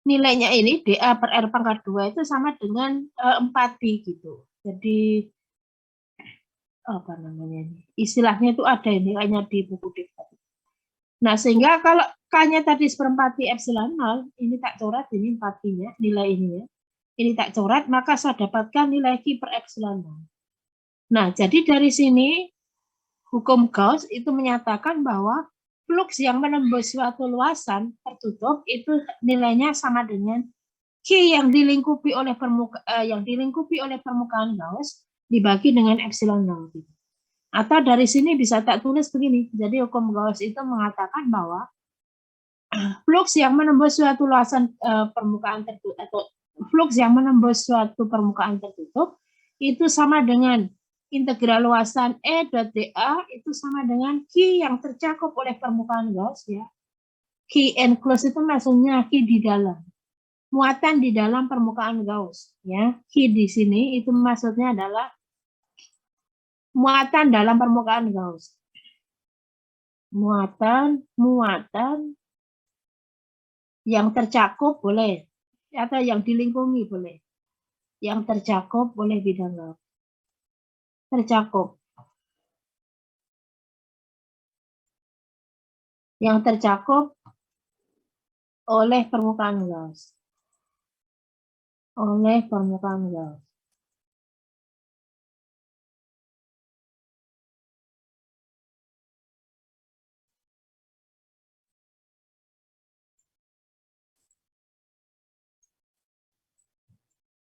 Nilainya ini dA per R pangkat 2 itu sama dengan 4 pi gitu. Jadi apa namanya ini? Istilahnya itu ada ini hanya di buku diktat. Nah, sehingga kalau K-nya tadi 1/4 pi epsilon 0, ini tak coret ini 4 pi-nya, nilai ini ya. Ini tak coret, maka saya dapatkan nilai Q per epsilon 0. Nah, jadi dari sini hukum Gauss itu menyatakan bahwa flux yang menembus suatu luasan tertutup itu nilainya sama dengan Q yang dilingkupi oleh permukaan Gauss dibagi dengan epsilon 0. Atau dari sini bisa tak tulis begini. Jadi hukum Gauss itu mengatakan bahwa flux yang menembus suatu luasan permukaan tertutup atau flux yang menembus suatu permukaan tertutup itu sama dengan integral luasan E dot dA itu sama dengan Q yang tercakup oleh permukaan Gauss ya. Q enclosed itu maksudnya Q di dalam. Muatan di dalam permukaan Gauss ya. Q di sini itu maksudnya adalah muatan dalam permukaan Gauss. Muatan yang tercakup boleh atau yang dilingkungi boleh. Yang tercakup oleh bidang Gauss. Tercakup. Yang tercakup oleh permukaan Gauss. Oleh permukaan Gauss.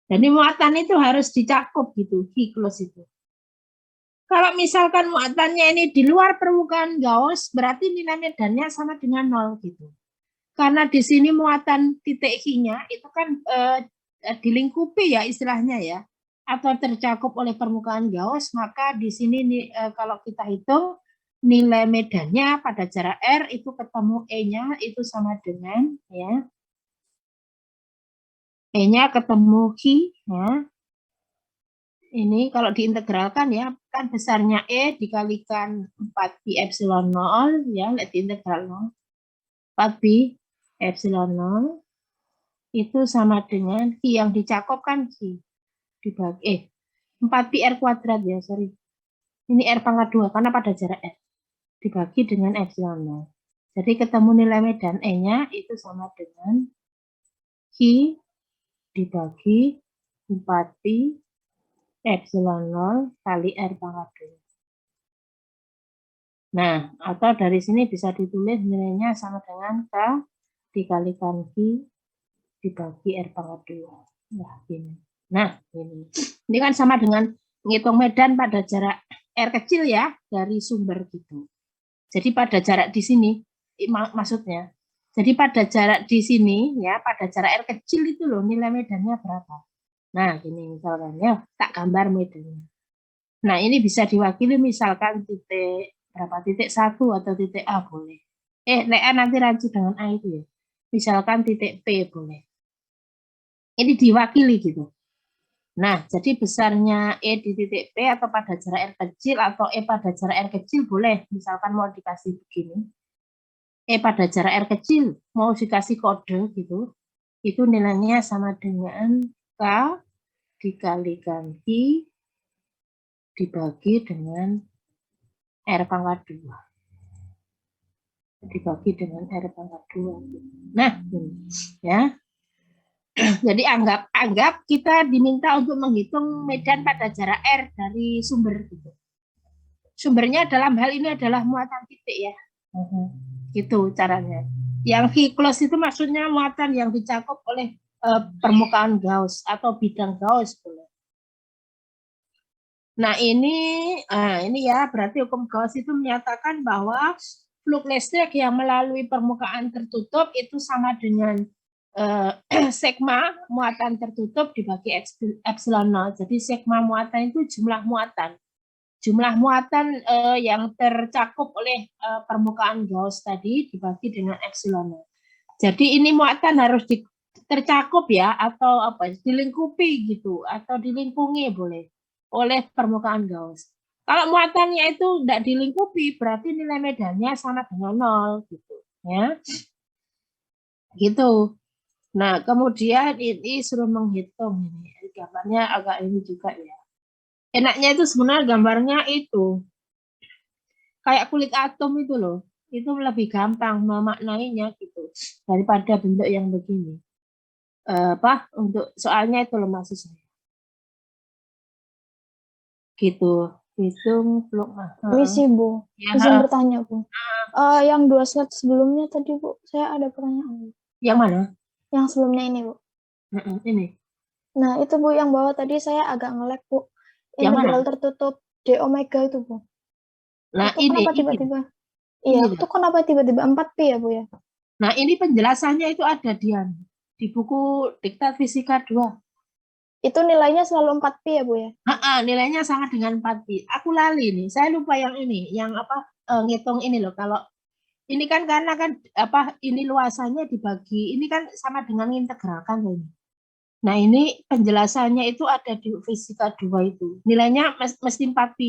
Jadi muatan itu harus dicakup gitu, Q-close itu. Kalau misalkan muatannya ini di luar permukaan Gauss, berarti nilai medannya sama dengan 0 gitu. Karena di sini muatan titik Q-nya itu kan dilingkupi ya istilahnya ya, atau tercakup oleh permukaan Gauss, maka di sini kalau kita hitung nilai medannya pada jarak R itu ketemu E-nya itu sama dengan ya E-nya ketemu Q ya. Ini kalau diintegralkan ya kan besarnya E dikalikan 4 pi epsilon 0 ya, lihat integral 0. 4 pi epsilon 0 itu sama dengan Q yang dicakup kan Q dibagi 4 pi R kuadrat ya, sorry. Ini R pangkat 2 karena pada jarak R dibagi dengan epsilon 0. Jadi ketemu nilai medan E-nya itu sama dengan Q dibagi 4 pi epsilon 0 kali R pangkat 2. Nah, atau dari sini bisa ditulis nilainya sama dengan K dikalikan Q dibagi R pangkat 2. Nah, ini. Nah, ini. Ini kan sama dengan menghitung medan pada jarak R kecil ya, dari sumber gitu. Jadi pada jarak di sini, maksudnya. Jadi pada jarak di sini, ya, pada jarak R kecil itu loh, nilai medannya berapa. Nah, gini misalkan ya, tak gambar medannya. Nah, ini bisa diwakili misalkan titik berapa, titik 1 atau titik A boleh. Nanti rancu dengan A itu ya. Misalkan titik P boleh. Ini diwakili gitu. Nah, jadi besarnya E di titik P atau pada jarak R kecil atau E pada jarak R kecil boleh. Misalkan mau dikasih begini. E pada jarak R kecil mau dikasih kode gitu. Itu nilainya sama dengan K dikalikan Q dibagi dengan R pangkat 2. Dibagi dengan R pangkat 2. Nah, ya. Jadi anggap kita diminta untuk menghitung medan pada jarak R dari sumber gitu. Sumbernya dalam hal ini adalah muatan titik ya. Gitu caranya. Yang V close itu maksudnya muatan yang dicakup oleh permukaan Gauss atau bidang Gauss boleh. Nah, ini ya berarti hukum Gauss itu menyatakan bahwa flux listrik yang melalui permukaan tertutup itu sama dengan sigma muatan tertutup dibagi epsilon 0. Jadi sigma muatan itu jumlah muatan. Jumlah muatan yang tercakup oleh permukaan Gauss tadi dibagi dengan epsilon 0. Jadi ini muatan harus tercakup ya, atau apa, dilingkupi gitu, atau dilingkungi boleh oleh permukaan Gauss. Kalau muatannya itu tidak dilingkupi, berarti nilai medannya sama dengan 0 gitu ya. Gitu. Nah, kemudian ini suruh menghitung ini. Gambarnya agak ini juga ya. Enaknya itu sebenarnya gambarnya itu kayak kulit atom itu loh. Itu lebih gampang memaknainya gitu daripada bentuk yang begini. Untuk soalnya itu loh maksud saya. Gitu. Hitung flux. Misi Bu, Ya, izin bertanya Bu. Yang 2 slide sebelumnya tadi Bu, saya ada pertanyaan. yang mana? Yang sebelumnya ini Bu. Ini. Nah itu Bu yang bawah tadi saya agak nge-lag Bu. Yang mana? Integral tertutup D omega itu Bu. Nah, itu ini. kenapa tiba-tiba? Iya, itu kenapa tiba-tiba 4Pi ya Bu ya? Nah, ini penjelasannya itu ada di buku Diktat Fisika 2. Itu nilainya selalu 4Pi ya Bu ya? Nilainya sama dengan 4Pi. Aku lali nih, saya lupa yang ini, yang apa ngitung ini loh. Kalau ini kan karena kan apa ini luasannya dibagi, ini kan sama dengan integralkan ini. Nah, ini penjelasannya itu ada di Fisika 2 itu. Nilainya mesti 4Pi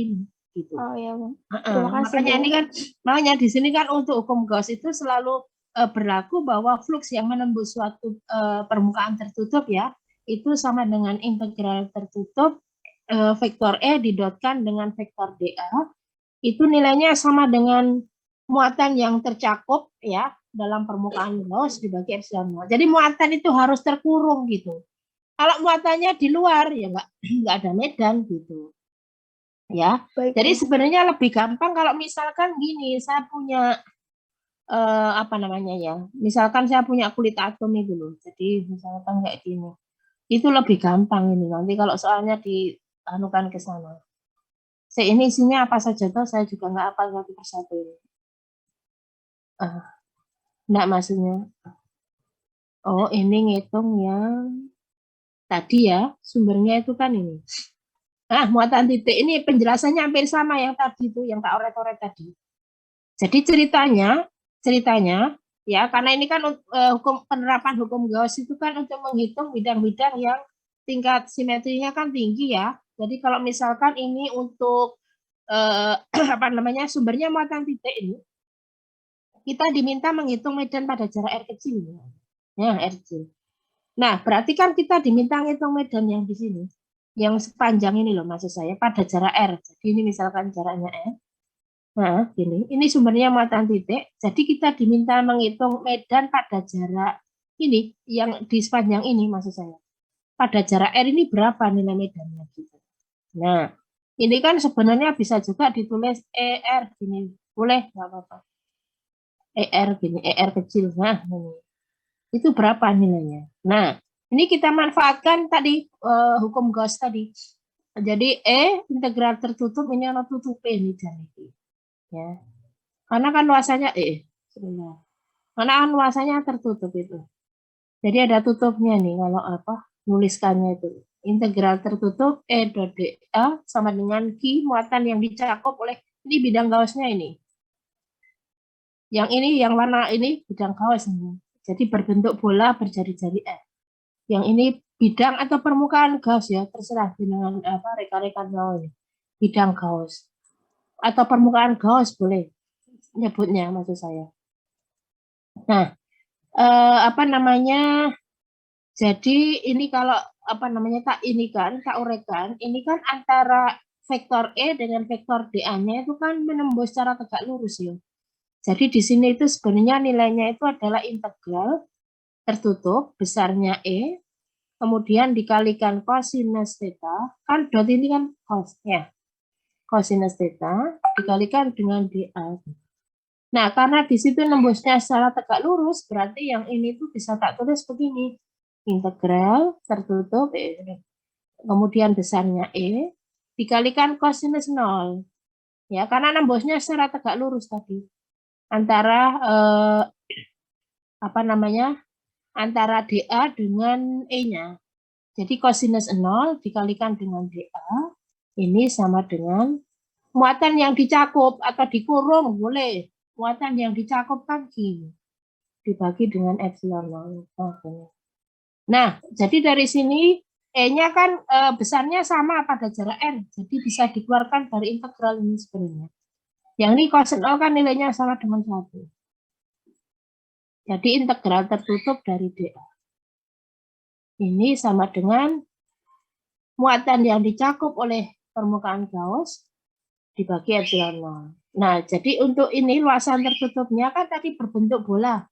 gitu. Oh iya Bu. Terima kasih Makanya Bu. ini kan makanya di sini kan untuk hukum Gauss itu selalu berlaku bahwa flux yang menembus suatu permukaan tertutup ya itu sama dengan integral tertutup vektor E didotkan dengan vektor dA itu nilainya sama dengan muatan yang tercakup ya dalam permukaan Gauss dibagi epsilon 0. Jadi muatan itu harus terkurung gitu. Kalau muatannya di luar ya nggak ada medan gitu. Ya, Baik, jadi Bu. sebenarnya lebih gampang kalau misalkan gini, saya punya apa namanya ya, misalkan saya punya kulit atom itu loh, jadi misalkan kayak gini, itu lebih gampang ini nanti kalau soalnya dianukan ke sana. Ini isinya apa saja tuh saya juga nggak hafal satu persatu ini. Enggak maksudnya. Oh, ini ngitung yang tadi ya, sumbernya itu kan ini. Muatan titik ini penjelasannya hampir sama yang tadi itu, yang tak oret-oret tadi. Jadi ceritanya ya karena ini kan penerapan hukum Gauss itu kan untuk menghitung bidang-bidang yang tingkat simetrinya kan tinggi ya. Jadi kalau misalkan ini untuk apa namanya sumbernya muatan titik ini, kita diminta menghitung medan pada jarak R kecil ya R kecil. Nah berarti kan kita diminta menghitung medan yang di sini, yang sepanjang ini loh maksud saya pada jarak R. Jadi ini misalkan jaraknya R. Nah, ini sumbernya muatan titik. Jadi kita diminta menghitung medan pada jarak ini, yang di sepanjang ini maksud saya. Pada jarak R ini berapa nilai medannya gitu. Nah, ini kan sebenarnya bisa juga ditulis ER gini. Boleh, nggak apa-apa. ER gini, ER kecil. Nah, ini. Itu berapa nilainya? Nah, ini kita manfaatkan tadi hukum Gauss tadi. Jadi integral tertutup ini anak tutup ini jadi. Ya. Karena kan luasannya sebentar. Karena kan luasannya tertutup itu. Jadi ada tutupnya nih kalau apa? Nuliskannya itu. Integral tertutup dot dA sama dengan Q muatan yang dicakup oleh ini bidang Gaussnya ini. Yang ini yang warna ini bidang Gauss ini. Jadi berbentuk bola berjari-jari S. Yang ini bidang atau permukaan Gauss ya, terserah dengan apa rekan-rekan mau ini. Bidang Gauss atau permukaan Gauss boleh nyebutnya maksud saya. Nah, apa namanya? Jadi ini kalau apa namanya tak uraikan, ini kan antara vektor E dengan vektor dA-nya itu kan menembus secara tegak lurus ya. Jadi di sini itu sebenarnya nilainya itu adalah integral tertutup besarnya E, kemudian dikalikan cosinus theta, kan dot ini kan cos ya. Cosinus theta dikalikan dengan dA. Nah, karena di situ nembusnya secara tegak lurus, berarti yang ini tuh bisa tak tulis begini. Integral tertutup kemudian besarnya E dikalikan cosinus 0. Ya, karena nembusnya secara tegak lurus tadi. Antara apa namanya? Antara dA dengan E-nya. Jadi cosinus 0 dikalikan dengan dA ini sama dengan muatan yang dicakup atau dikurung boleh. Muatan yang dicakup kan Q dibagi dengan epsilon 0. Nah, jadi dari sini E-nya kan besarnya sama pada jarak N. Jadi bisa dikeluarkan dari integral ini sebenarnya. Yang ini cos 0 kan nilainya sama dengan 1. Jadi integral tertutup dari dA. Ini sama dengan muatan yang dicakup oleh permukaan Gauss dibagi epsilon 0. Nah, jadi untuk ini luasan tertutupnya kan tadi berbentuk bola.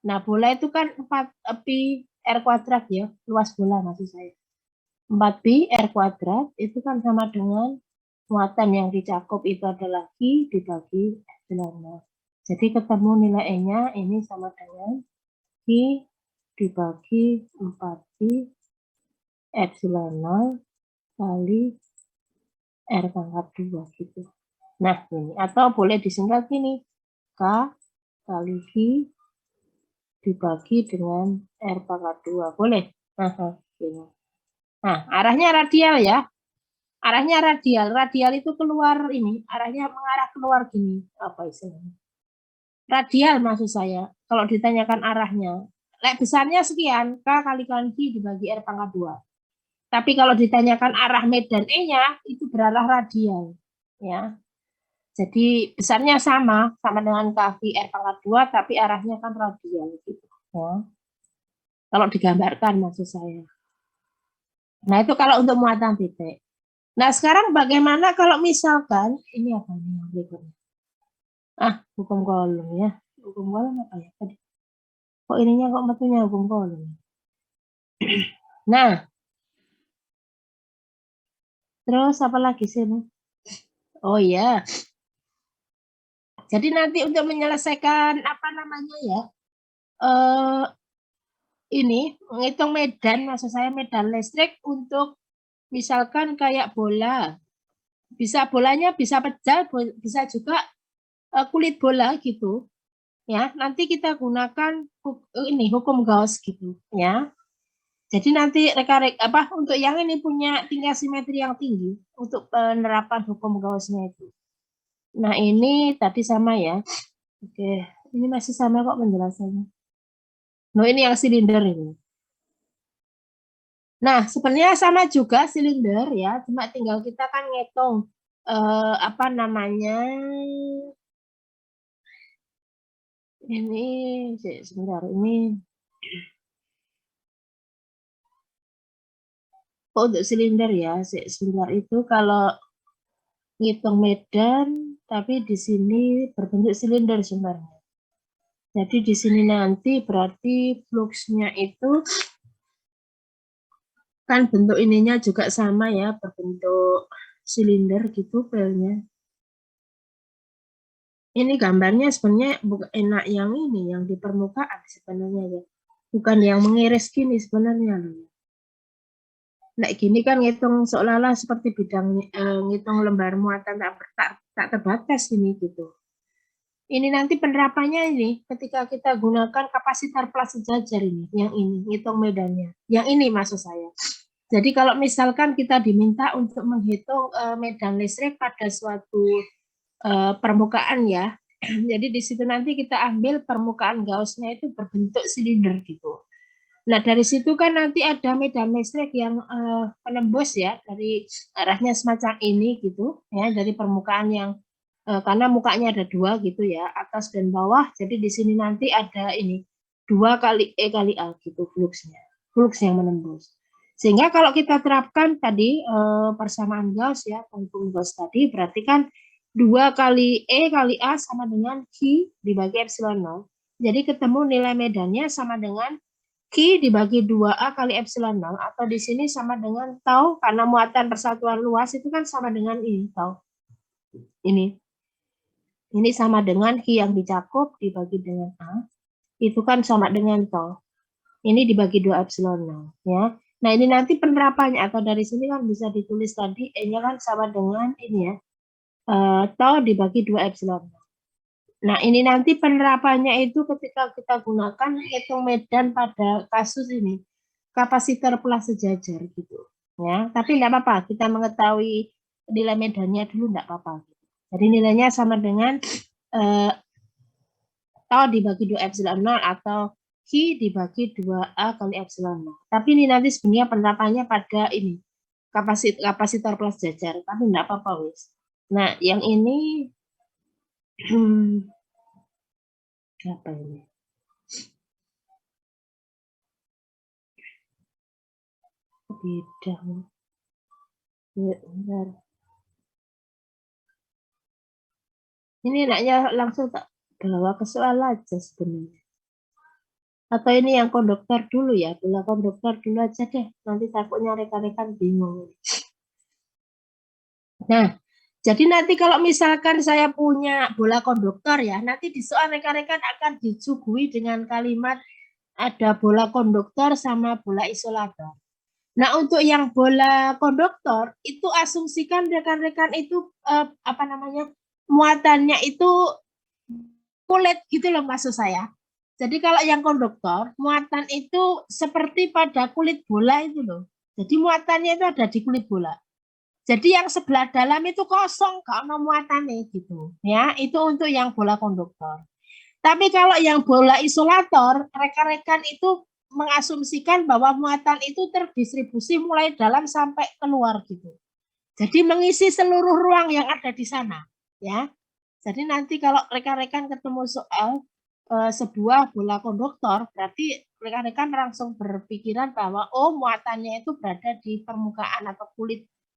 Nah, bola itu kan 4 pi R kuadrat ya, luas bola maksud saya. 4 pi R kuadrat itu kan sama dengan muatan yang dicakup itu adalah Q dibagi epsilon 0. Jadi ketemu nilai E-nya ini sama dengan Q dibagi 4 pi epsilon 0 kali R pangkat 2 gitu. Nah, ini atau boleh disingkat gini. K kali Q dibagi dengan R pangkat 2. Boleh? Gini. Nah, arahnya radial ya. Arahnya radial. Radial itu keluar ini. Arahnya mengarah keluar gini. Apa istilahnya? Radial maksud saya. Kalau ditanyakan arahnya. Besarnya sekian. K kalikan Q dibagi R pangkat 2. Tapi kalau ditanyakan arah medan E-nya, itu berarah radial. Ya. Jadi besarnya sama dengan kaki R pangkat 2, tapi arahnya kan radial. Gitu. Ya. Kalau digambarkan maksud saya. Nah, itu kalau untuk muatan titik. Nah, sekarang bagaimana kalau misalkan, ini apa ini yang berikutnya? Hukum kolom ya. Hukum kolom apa ya tadi? Kok ininya kok metunya hukum kolom? Nah, terus apa lagi sih? Oh ya. Jadi nanti untuk menyelesaikan apa namanya ya? Ini menghitung medan, maksud saya medan listrik untuk misalkan kayak bola. Bisa bolanya bisa pecah, bisa juga kulit bola gitu. Ya, nanti kita gunakan ini hukum Gauss gitu, ya. Jadi nanti rekan-rekan untuk yang ini punya tingkat simetri yang tinggi untuk penerapan hukum Gauss-nya itu. Nah, ini tadi sama ya. Oke, ini masih sama kok penjelasannya. Nah, ini yang silinder ini. Nah, sebenarnya sama juga silinder ya, cuma tinggal kita kan ngitung apa namanya? Ini sebentar ini. Untuk silinder ya, sebentar itu kalau ngitung medan, tapi di sini berbentuk silinder sebenarnya. Jadi di sini nanti berarti fluxnya itu Kan bentuk ininya juga sama ya, berbentuk silinder gitu filenya. Ini gambarnya sebenarnya bukan enak yang ini, yang di permukaan sebenarnya ya. Bukan yang mengiris gini sebenarnya loh. Nah, gini kan ngitung seolah-olah seperti bidang ngitung lembar muatan tak terbatas ini gitu. Ini nanti penerapannya ini ketika kita gunakan kapasitor plus sejajar ini, yang ini ngitung medannya. Yang ini maksud saya. Jadi kalau misalkan kita diminta untuk menghitung medan listrik pada suatu permukaan ya, jadi di situ nanti kita ambil permukaan Gauss-nya itu berbentuk silinder gitu. Nah, dari situ kan nanti ada medan listrik yang penembus ya, dari arahnya semacam ini gitu, ya, dari permukaan yang karena mukanya ada dua gitu ya, atas dan bawah. Jadi di sini nanti ada ini 2 kali E kali A gitu fluxnya, flux yang menembus. Sehingga kalau kita terapkan tadi persamaan Gauss ya, penghitung Gauss tadi, berarti kan 2 kali E kali A sama dengan Q dibagi epsilon 0. Jadi ketemu nilai medannya sama dengan Q dibagi 2A kali epsilon 0, atau di sini sama dengan tau, karena muatan persatuan luas itu kan sama dengan ini, tau. Ini sama dengan Q yang dicakup dibagi dengan A, itu kan sama dengan tau. Ini dibagi 2 epsilon 0, ya. Nah, ini nanti penerapannya, atau dari sini kan bisa ditulis tadi, E-nya kan sama dengan ini ya, tau dibagi 2 epsilon 0. Nah, ini nanti penerapannya itu ketika kita gunakan hitung medan pada kasus ini, kapasitor plus sejajar gitu. Ya, tapi enggak apa-apa, kita mengetahui nilai medannya dulu enggak apa-apa. Jadi nilainya sama dengan tau dibagi 2 epsilon 0 atau Q dibagi 2A kali epsilon 0. Tapi ini nanti sebenarnya penerapannya pada ini, kapasitor plus sejajar, tapi enggak apa-apa wis. Nah, yang ini apa ini? Bidang. Ya, benar. Ini enaknya langsung tak bawa ke soal aja sebenarnya. Atau ini yang konduktor dulu ya, bola konduktor dulu aja deh. Nanti takutnya rekan-rekan bingung. Nah, jadi nanti kalau misalkan saya punya bola konduktor ya, nanti di soal rekan-rekan akan disuguhi dengan kalimat ada bola konduktor sama bola isolator. Nah, untuk yang bola konduktor itu asumsikan rekan-rekan itu muatannya itu kulit gitu loh maksud saya. Jadi kalau yang konduktor, muatan itu seperti pada kulit bola itu loh. Jadi muatannya itu ada di kulit bola. Jadi yang sebelah dalam itu kosong, gak ada muatannya gitu. Ya, itu untuk yang bola konduktor. Tapi kalau yang bola isolator, rekan-rekan itu mengasumsikan bahwa muatan itu terdistribusi mulai dalam sampai keluar gitu. Jadi mengisi seluruh ruang yang ada di sana, ya. Jadi nanti kalau rekan-rekan ketemu soal sebuah bola konduktor, berarti rekan-rekan langsung berpikiran bahwa oh muatannya itu berada di permukaan atau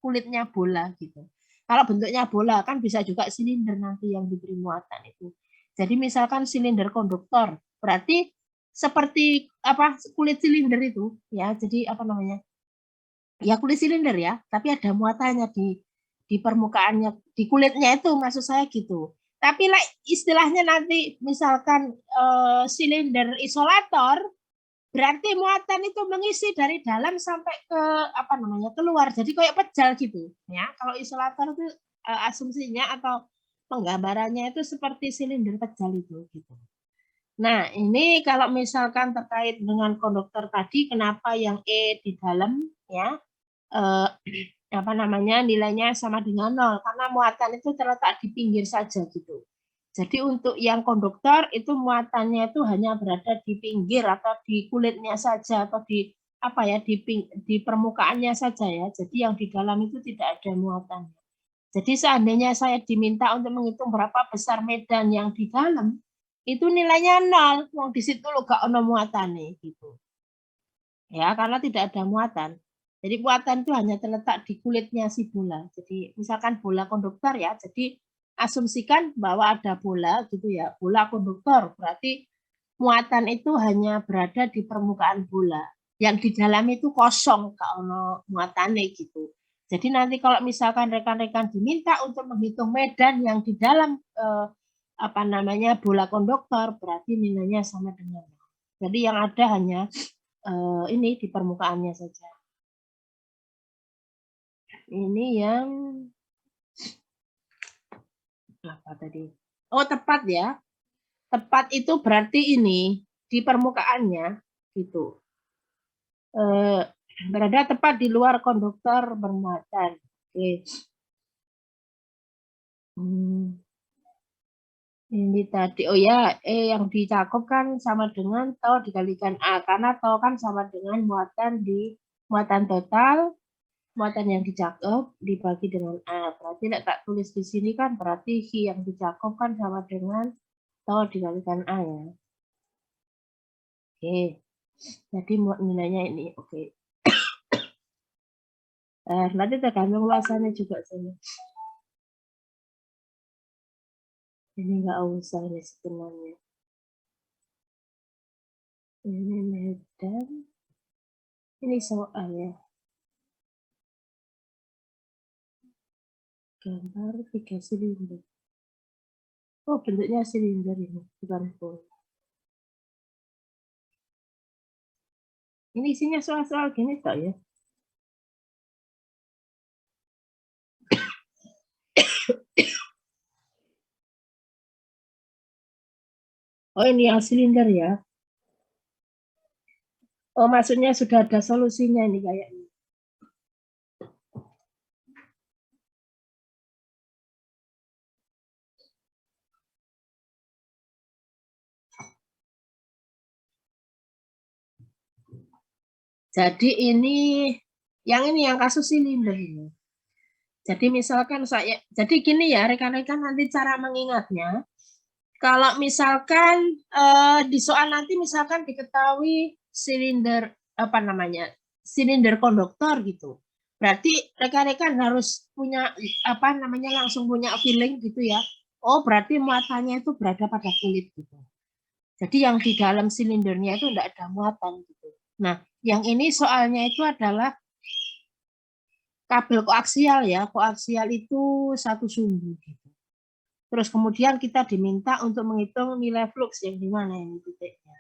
kulitnya bola gitu. Kalau bentuknya bola kan bisa juga silinder nanti yang diberi muatan itu. Jadi misalkan silinder konduktor, berarti seperti apa kulit silinder itu ya. Jadi apa namanya? Ya kulit silinder ya, tapi ada muatannya di permukaannya, di kulitnya itu maksud saya gitu. Tapi like, istilahnya nanti misalkan silinder isolator, berarti muatan itu mengisi dari dalam sampai ke apa namanya keluar. Jadi kayak pejal gitu ya. Kalau isolator itu asumsinya atau penggambarannya itu seperti silinder pejal itu gitu. Nah, ini kalau misalkan terkait dengan konduktor tadi, kenapa yang E di dalam ya apa namanya nilainya sama dengan 0 karena muatan itu terletak di pinggir saja gitu. Jadi untuk yang konduktor itu muatannya itu hanya berada di pinggir atau di kulitnya saja atau di apa ya di permukaannya saja ya. Jadi yang di dalam itu tidak ada muatannya. Jadi seandainya saya diminta untuk menghitung berapa besar medan yang di dalam, itu nilainya 0. Wong di situ lo gak ono muatannya gitu. Ya, karena tidak ada muatan. Jadi muatan itu hanya terletak di kulitnya si bola. Jadi misalkan bola konduktor ya, jadi asumsikan bahwa ada bola gitu ya, bola konduktor. Berarti muatan itu hanya berada di permukaan bola. yang di dalam itu kosong, gak ono muatane gitu. Jadi nanti kalau misalkan rekan-rekan diminta untuk menghitung medan yang di dalam apa namanya bola konduktor, berarti nilainya sama dengan. Jadi yang ada hanya ini di permukaannya saja. Ini yang apa tadi? Oh, tepat ya. Tepat itu berarti ini di permukaannya gitu. Berada tepat di luar konduktor bermuatan. Oke. Ini tadi, oh ya, yang dicakup kan sama dengan tau dikalikan A, karena tau kan sama dengan muatan total, muatan yang dicakup dibagi dengan A. Berarti tak tulis di sini kan berarti I yang dicakup kan sama dengan tau dikalikan A ya. Oke, jadi nilainya ini, oke. Nanti tergantung luasannya juga sini. Ini nggak usah ini sebenarnya. Ini medan. Ini soal ya. Gambar 3 silinder. Oh, bentuknya silinder ini, bukan bol. Ini isinya soal-soal gini tak ya? Oh, ini yang silinder ya. Oh, maksudnya sudah ada solusinya ini kayaknya. Jadi ini yang kasus silinder ini. Jadi misalkan jadi gini ya rekan-rekan, nanti cara mengingatnya. Kalau misalkan di soal nanti misalkan diketahui silinder apa namanya silinder konduktor gitu, berarti rekan-rekan harus punya apa namanya langsung punya feeling gitu ya. Oh berarti muatannya itu berada pada kulit gitu. Jadi yang di dalam silindernya itu tidak ada muatan gitu. Nah yang ini soalnya itu adalah kabel koaksial ya. Koaksial itu satu sumbu gitu. Terus kemudian kita diminta untuk menghitung nilai flux yang di mana ini titiknya.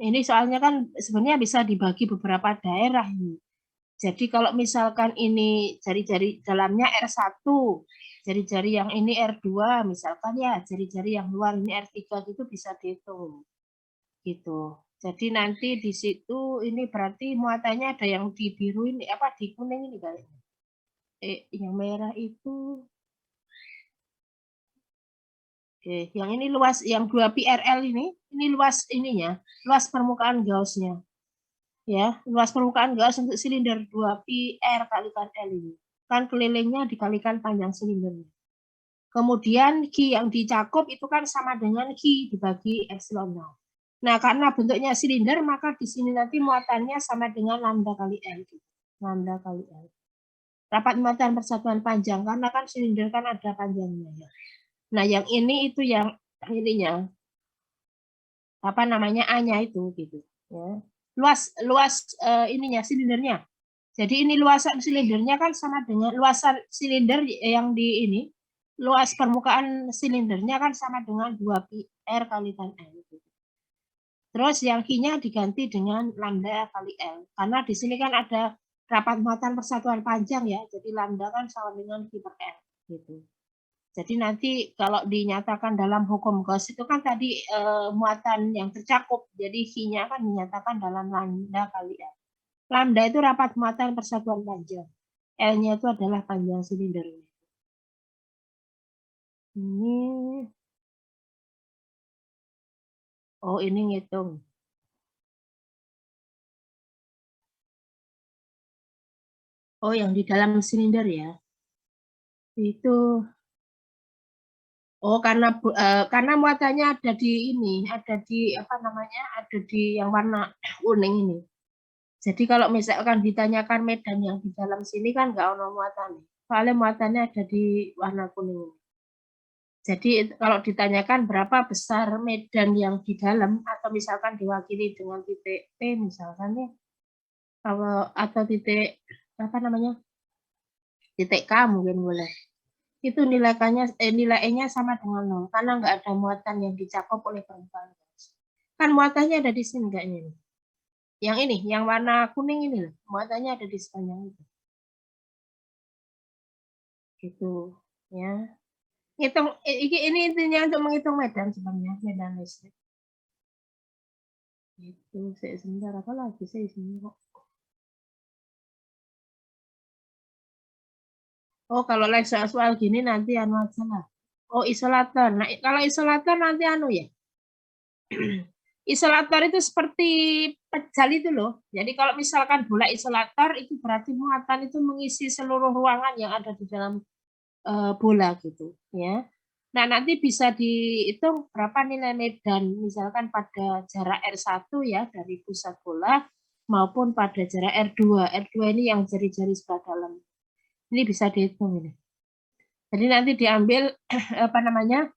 Ini soalnya kan sebenarnya bisa dibagi beberapa daerah ini. Jadi kalau misalkan ini jari-jari dalamnya R1, jari-jari yang ini R2 misalkan ya, jari-jari yang luar ini R3 gitu bisa dihitung. Gitu. Jadi nanti di situ ini berarti muatannya ada yang di biru ini apa di kuning ini kayaknya. Yang merah itu oke, yang ini luas yang 2 PRL ini luas ininya, luas permukaan Gauss-nya. Ya, luas permukaan Gauss untuk silinder 2 pi R kalikan L ini. Kan kelilingnya dikalikan panjang silindernya. Kemudian Q yang dicakup itu kan sama dengan Q dibagi epsilon 0. Nah, karena bentuknya silinder, maka di sini nanti muatannya sama dengan lambda kali L. Lambda kali L. Rapat muatan persatuan panjang, karena kan silinder kan ada panjangnya. Ya. Nah, yang ini itu yang ininya. Apa namanya A-nya itu gitu. Ya. Luas ininya silindernya. Jadi ini luasan silindernya kan sama dengan luasan silinder yang di ini. Luas permukaan silindernya kan sama dengan 2 pi R kalikan L. Terus yang Q-nya diganti dengan lambda kali L. Karena di sini kan ada rapat muatan persatuan panjang ya. Jadi lambda kan sama dengan Q per L. Gitu. Jadi nanti kalau dinyatakan dalam hukum Gauss itu kan tadi muatan yang tercakup. Jadi Q-nya kan dinyatakan dalam lambda kali L. Lambda itu rapat muatan persatuan panjang. L-nya itu adalah panjang silindernya. Ini, oh ini ngitung. Oh yang di dalam silinder ya. Itu, oh karena muatannya ada di ini, ada di apa namanya, ada di yang warna kuning ini. Jadi kalau misalkan ditanyakan medan yang di dalam sini kan nggak ada muatan. Soalnya muatannya ada di warna kuning. Jadi kalau ditanyakan berapa besar medan yang di dalam atau misalkan diwakili dengan titik P misalkan ya, atau titik apa namanya, titik K mungkin boleh. Itu nilai E-nya sama dengan 0 karena nggak ada muatan yang dicakup oleh permukaan gas. Kan muatannya ada di sini kayaknya nih. Yang ini, yang warna kuning ini loh, muatannya ada di sepanjang itu. Gitu ya. Ini intinya untuk menghitung medan sebenarnya, medan listrik. Itu sebentar apa lagi saya sini kok. Oh, kalau soal gini nanti anu aja lah. Oh, isolator. Nah, kalau isolator nanti anu ya. Isolator itu seperti pejal itu loh. Jadi kalau misalkan bola isolator itu berarti muatan itu mengisi seluruh ruangan yang ada di dalam bola gitu ya. Nah, nanti bisa dihitung berapa nilai medan misalkan pada jarak R1 ya dari pusat bola maupun pada jarak R2. R2 ini yang jari-jari sebelah dalam. Ini bisa dihitung ini. Jadi nanti diambil apa namanya?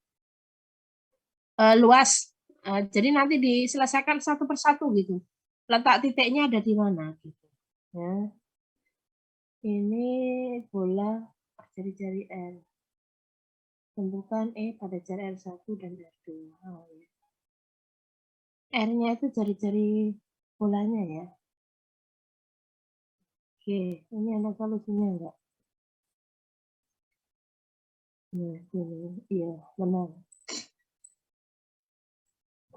Luas. Jadi nanti diselesaikan satu persatu gitu. Letak titiknya ada di mana gitu. Ya. Ini bola jari-jari R. Tentukan E pada jari R1 dan R2. Oh, ya. R-nya itu jari-jari bolanya ya. Oke, ini ada solusinya enggak? Nah, ini, iya, benar.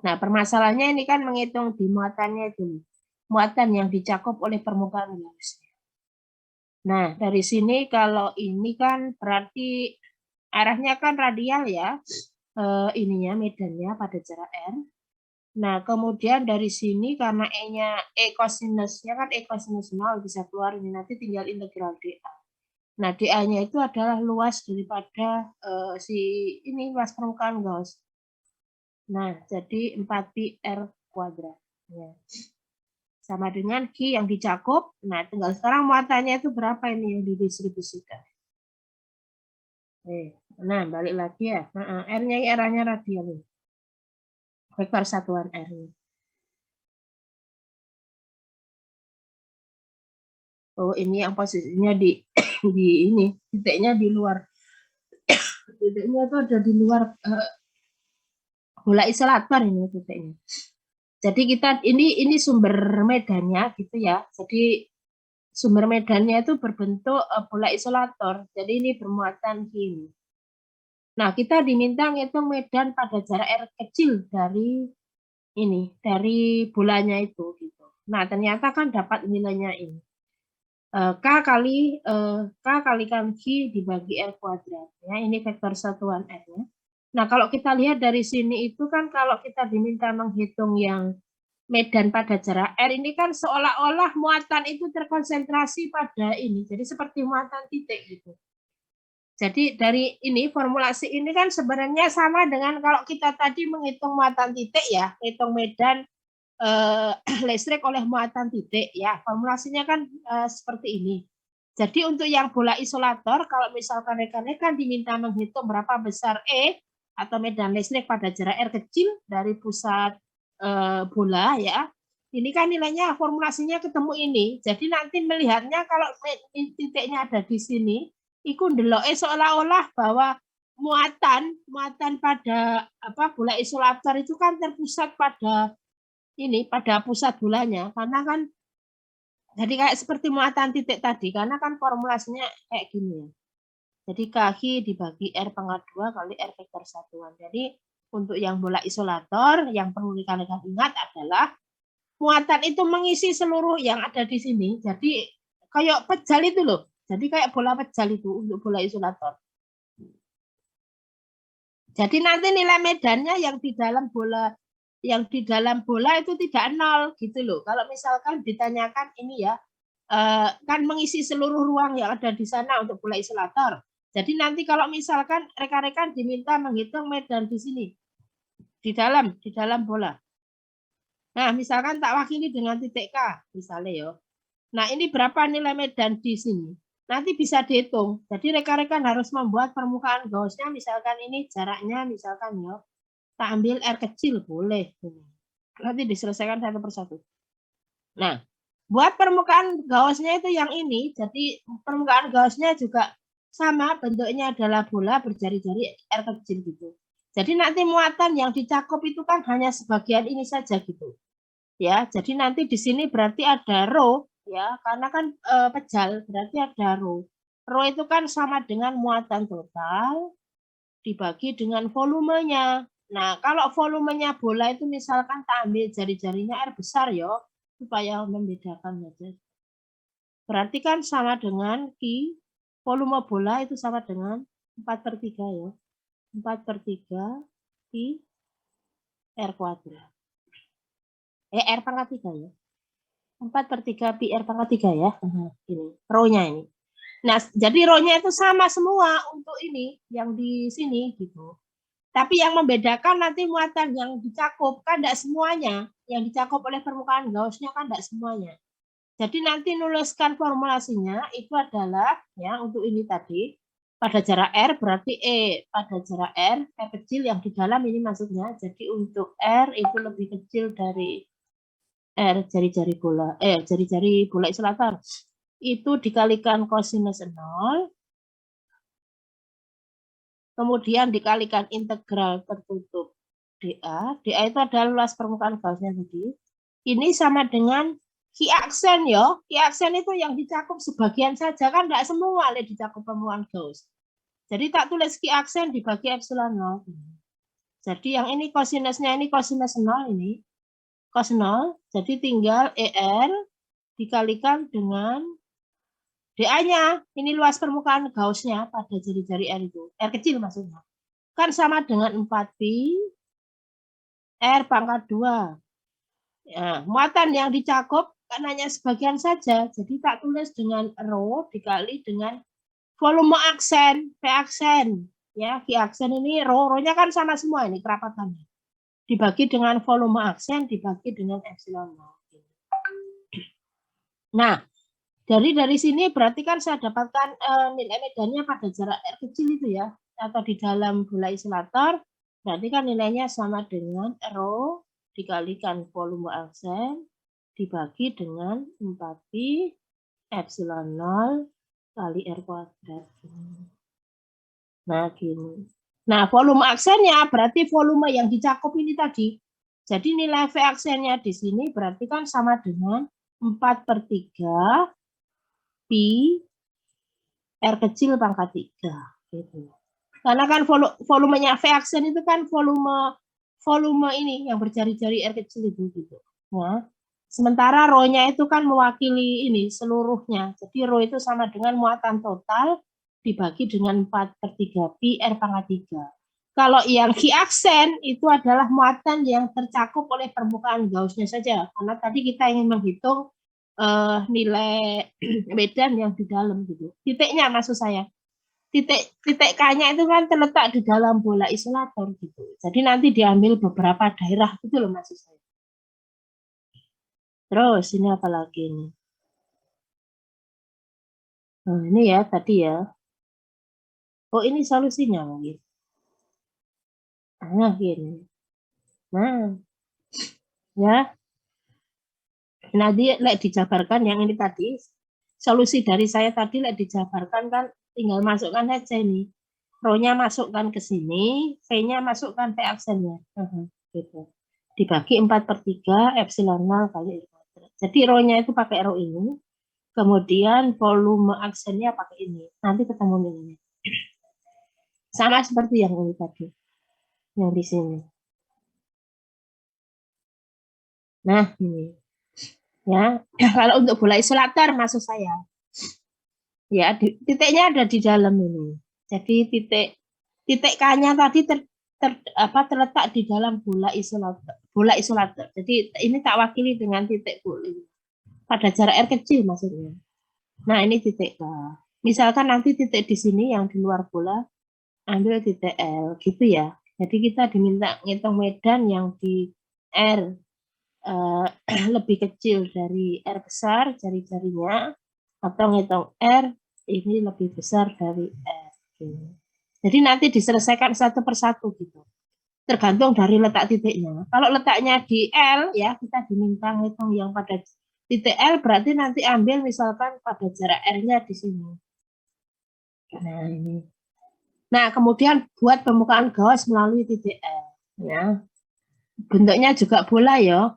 Nah, permasalahannya ini kan menghitung di muatannya itu. Muatan yang dicakup oleh permukaan gas. Nah, dari sini kalau ini kan berarti arahnya kan radial ya. Ininya medannya pada jarak R. Nah, kemudian dari sini karena E-nya E cosinusnya kan E cosinus 0 bisa keluar ini nanti tinggal integral dA. Nah, dA-nya itu adalah luas daripada si ini luas permukaan gas. Nah, jadi 4pi R kuadrat. Ya. Sama dengan Q yang dicakup. Nah, tinggal sekarang muatannya itu berapa ini yang didistribusikan. Nah, balik lagi ya. R-nya arahnya radial. Vektor satuan R. Oh, ini yang posisinya di di ini, titiknya di luar. Titiknya itu ada di luar bola isolator ini titiknya. Jadi kita ini sumber medannya gitu ya. Jadi sumber medannya itu berbentuk bola isolator. Jadi ini bermuatan gini. Nah, kita diminta ngitung medan pada jarak R kecil dari bolanya itu gitu. Nah, ternyata kan dapat nilainya ini. K kalikan Q dibagi R kuadrat. Ya, ini vektor satuan R-nya. Nah, kalau kita lihat dari sini itu kan kalau kita diminta menghitung yang medan pada jarak R ini kan seolah-olah muatan itu terkonsentrasi pada ini. Jadi seperti muatan titik gitu. Jadi dari ini formulasi ini kan sebenarnya sama dengan kalau kita tadi menghitung muatan titik ya, hitung medan listrik oleh muatan titik ya. Formulasinya kan seperti ini. Jadi untuk yang bola isolator kalau misalkan rekan-rekan diminta menghitung berapa besar E atau medan listrik pada jarak R kecil dari pusat bola ya. Ini kan nilainya formulasinya ketemu ini. Jadi nanti melihatnya kalau titiknya ada di sini, iku ndeloke seolah-olah bahwa muatan pada bola isolator itu kan terpusat pada pusat bolanya karena kan jadi kayak seperti muatan titik tadi karena kan formulasinya kayak gini ya. Jadi kaki dibagi R pangkat 2 kali R vektor satuan. Jadi untuk yang bola isolator yang perlu rekan-rekan ingat adalah muatan itu mengisi seluruh yang ada di sini. Jadi kayak pejal itu loh. Jadi kayak bola pejal itu untuk bola isolator. Jadi nanti nilai medannya yang di dalam bola itu tidak nol gitu loh. Kalau misalkan ditanyakan ini ya, kan mengisi seluruh ruang yang ada di sana untuk bola isolator. Jadi nanti kalau misalkan rekan-rekan diminta menghitung medan di sini, di dalam bola. Nah, misalkan tak wakili dengan titik K, misalnya ya. Nah, ini berapa nilai medan di sini? Nanti bisa dihitung. Jadi rekan-rekan harus membuat permukaan gausnya, misalkan ini jaraknya, misalkan ya, kita ambil R kecil, boleh. Nanti diselesaikan satu persatu. Nah, buat permukaan gausnya itu yang ini, jadi permukaan gausnya juga sama, bentuknya adalah bola berjari-jari R kecil gitu. Jadi nanti muatan yang dicakup itu kan hanya sebagian ini saja gitu. Ya, jadi nanti di sini berarti ada rho ya, karena kan pejal berarti ada rho. Rho itu kan sama dengan muatan total dibagi dengan volumenya. Nah, kalau volumenya bola itu misalkan tak ambil jari-jarinya R besar ya, supaya membedakan saja. Berarti kan sama dengan Q, volume bola itu sama dengan 4/3 ya. 4/3 Pi R kuadrat. R pangkat 3 ya. 4/3 Pi R pangkat 3 ya. Ini, rho-nya ini. Nah, jadi rho-nya itu sama semua untuk ini, yang di sini gitu. Tapi yang membedakan nanti muatan yang dicakup, kan tidak semuanya. Yang dicakup oleh permukaan gausnya kan tidak semuanya. Jadi nanti nuliskan formulasinya itu adalah ya untuk ini tadi pada jarak R berarti pada jarak R kecil yang di dalam ini maksudnya. Jadi untuk R itu lebih kecil dari R jari-jari bola jari-jari bola isolator itu dikalikan kosinus 0 kemudian dikalikan integral tertutup dA. dA itu adalah luas permukaan gausnya tadi. Ini sama dengan Q aksen ya. Q aksen itu yang dicakup sebagian saja kan enggak semua oleh dicakup permukaan gaus. Jadi tak tulis Q aksen dibagi epsilon 0. Jadi yang ini kosinusnya ini kosinus 0 ini. Cos 0. Jadi tinggal ER dikalikan dengan dA-nya. Ini luas permukaan gausnya pada jari-jari R itu. R kecil maksudnya. Kan sama dengan 4pi R pangkat 2. Ya, muatan yang dicakup kan hanya sebagian saja. Jadi tak tulis dengan rho dikali dengan volume aksen, P aksen. Ya, Q aksen ini rho-nya kan sama semua ini kerapatannya. Dibagi dengan volume aksen dibagi dengan epsilon 0. Nah, dari sini berarti kan saya dapatkan nilai medannya pada jarak R kecil itu ya, atau di dalam bola isolator. Berarti kan nilainya sama dengan rho dikalikan volume aksen dibagi dengan 4pi epsilon 0 kali R kuadrat. Nah, gini. Nah, volume aksennya berarti volume yang dicakup ini tadi. Jadi nilai V aksennya di sini berarti kan sama dengan 4/3 Pi R kecil pangkat 3. Gitu. Karena kan volumenya V aksen itu kan volume ini yang berjari-jari R kecil itu gitu. Nah, sementara rho-nya itu kan mewakili ini seluruhnya. Jadi rho itu sama dengan muatan total dibagi dengan 4/3 pi R pangkat 3. Kalau yang Q aksen itu adalah muatan yang tercakup oleh permukaan gausnya saja. Karena tadi kita ingin menghitung nilai medan yang di dalam gitu. Titiknya maksud saya. Titik K-nya itu kan terletak di dalam bola isolator gitu. Jadi nanti diambil beberapa daerah gitu loh maksud saya. Terus ini apa lagi nih? Nah, ini ya tadi ya. Oh, ini solusinya mungkin. Nah, gini. Nah, ya. Nanti dijabarkan yang ini tadi. Solusi dari saya tadi dijabarkan kan tinggal masukkan aja ini. Rho-nya masukkan ke sini, V-nya masukkan P aksennya. Gitu. Dibagi 4/3 epsilon 0 kali R kuadrat. Jadi rho-nya itu pakai rho ini. Kemudian volume aksennya pakai ini. Nanti ketemu ini. Sama seperti yang ini tadi. Yang di sini. Nah, ini. Ya, kalau untuk bola isolator maksud saya. Ya, titiknya ada di dalam ini. Jadi titik K-nya tadi terletak di dalam bola isolator. Jadi ini tak wakili dengan titik bola. Pada jarak R kecil maksudnya. Nah, ini titik K. Misalkan nanti titik di sini yang di luar bola, ambil titik L, gitu ya. Jadi kita diminta ngitung medan yang di R lebih kecil dari R besar, jari-jarinya, atau ngitung R ini lebih besar dari F. Jadi nanti diselesaikan satu persatu gitu. Tergantung dari letak titiknya. Kalau letaknya di L ya kita diminta ngitung yang pada titik L, berarti nanti ambil misalkan pada jarak R-nya di sini. Nah ini. Nah kemudian buat permukaan Gauss melalui titik L. Ya. Bentuknya juga bola ya.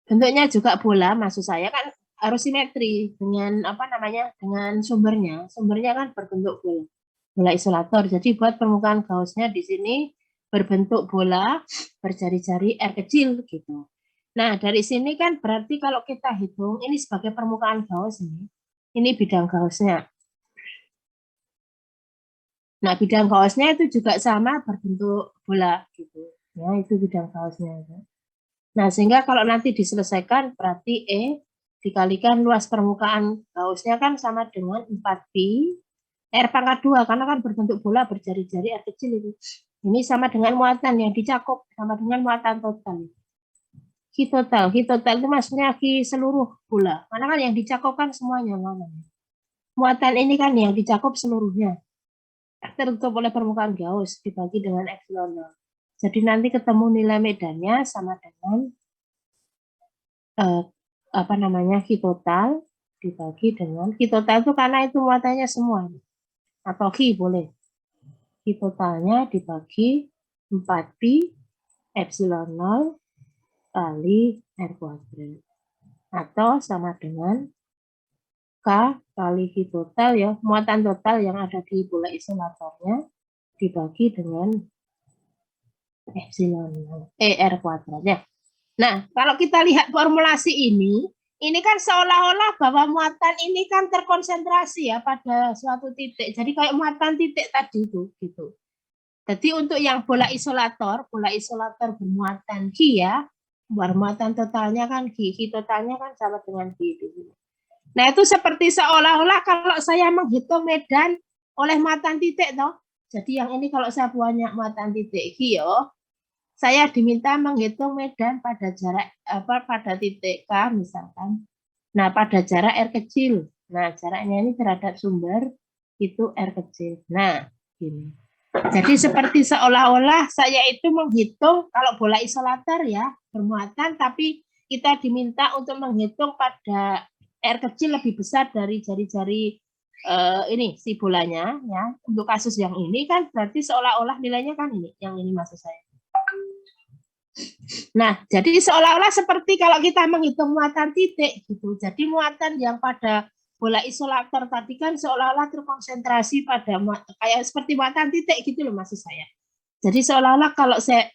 Bentuknya juga bola, maksud saya kan harus simetri dengan apa namanya dengan sumbernya. Sumbernya kan berbentuk bola, bola isolator. Jadi buat permukaan Gauss-nya di sini berbentuk bola berjari-jari R kecil gitu. Nah dari sini kan berarti kalau kita hitung ini sebagai permukaan Gauss ini bidang Gauss-nya. Nah bidang Gauss-nya itu juga sama berbentuk bola gitu. Ya itu bidang Gauss-nya. Nah, sehingga kalau nanti diselesaikan, berarti E dikalikan luas permukaan Gauss-nya kan sama dengan 4pi R pangkat 2, karena kan berbentuk bola berjari-jari R kecil itu. Ini sama dengan muatan yang dicakup, sama dengan muatan total. Q total itu maksudnya Q seluruh bola. Karena kan yang dicakup kan semuanya. Muatan ini kan yang dicakup seluruhnya. Tertutup oleh permukaan Gauss dibagi dengan epsilon 0. Jadi nanti ketemu nilai medannya sama dengan apa namanya Q total dibagi dengan Q total itu karena itu muatannya semua atau Q boleh. Q totalnya dibagi 4pi epsilon 0 kali R kuadrat atau sama dengan K kali Q total ya, muatan total yang ada di bola isolatornya dibagi dengan epsilon R kuadrat ya. Nah, kalau kita lihat formulasi ini kan seolah-olah bahwa muatan ini kan terkonsentrasi ya pada suatu titik. Jadi kayak muatan titik tadi itu gitu. Jadi untuk yang bola isolator bermuatan Q ya, bermuatan totalnya kan Q totalnya kan sama dengan Q itu. Nah, itu seperti seolah-olah kalau saya menghitung medan oleh muatan titik toh. Jadi yang ini kalau saya punya muatan titik Q ya, saya diminta menghitung medan pada jarak pada titik K misalkan. Nah, pada jarak R kecil. Nah, jaraknya ini terhadap sumber itu R kecil. Nah, gini. Jadi seperti seolah-olah saya itu menghitung kalau bola isolator ya bermuatan, tapi kita diminta untuk menghitung pada R kecil lebih besar dari jari-jari ini si bolanya ya. Untuk kasus yang ini kan berarti seolah-olah nilainya kan ini, yang ini maksud saya. Nah, jadi seolah-olah seperti kalau kita menghitung muatan titik gitu. Jadi muatan yang pada bola isolator tadi kan seolah-olah terkonsentrasi pada kayak seperti muatan titik gitu loh maksud saya. Jadi seolah-olah kalau saya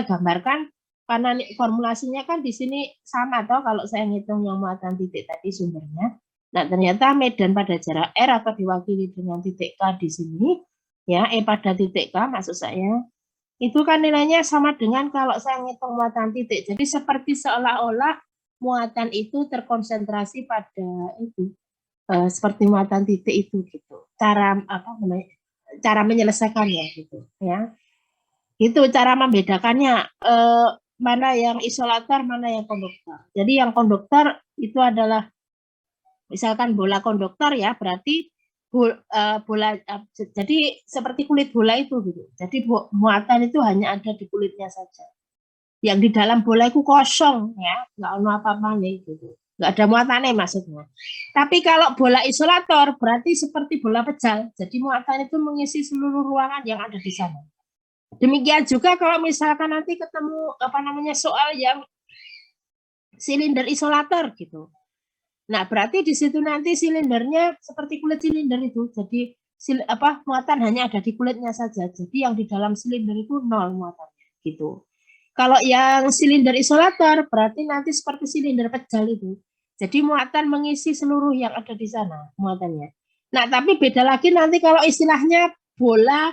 gambarkan karena formulasinya kan di sini sama toh kalau saya ngitung yang muatan titik tadi sumbernya. Nah, ternyata medan pada jarak R atau diwakili dengan titik K di sini ya, E pada titik K maksud saya. Itu kan nilainya sama dengan kalau saya ngitung muatan titik. Jadi seperti seolah-olah muatan itu terkonsentrasi pada itu seperti muatan titik itu gitu. Cara apa namanya? Cara menyelesaikannya gitu ya. Itu cara membedakannya mana yang isolator, mana yang konduktor. Jadi yang konduktor itu adalah misalkan bola konduktor ya, berarti bola jadi seperti kulit bola itu gitu. Jadi muatan itu hanya ada di kulitnya saja. Yang di dalam bola itu kosong ya, nggak ada apa-apa nih gitu. Nggak ada muatannya maksudnya. Tapi kalau bola isolator berarti seperti bola pejal. Jadi muatan itu mengisi seluruh ruangan yang ada di sana. Demikian juga kalau misalkan nanti ketemu apa namanya soal yang silinder isolator gitu. Nah, berarti di situ nanti silindernya seperti kulit silinder itu. Jadi muatan hanya ada di kulitnya saja. Jadi yang di dalam silinder itu nol muatannya gitu. Kalau yang silinder isolator berarti nanti seperti silinder pejal itu. Jadi muatan mengisi seluruh yang ada di sana muatannya. Nah, tapi beda lagi nanti kalau istilahnya bola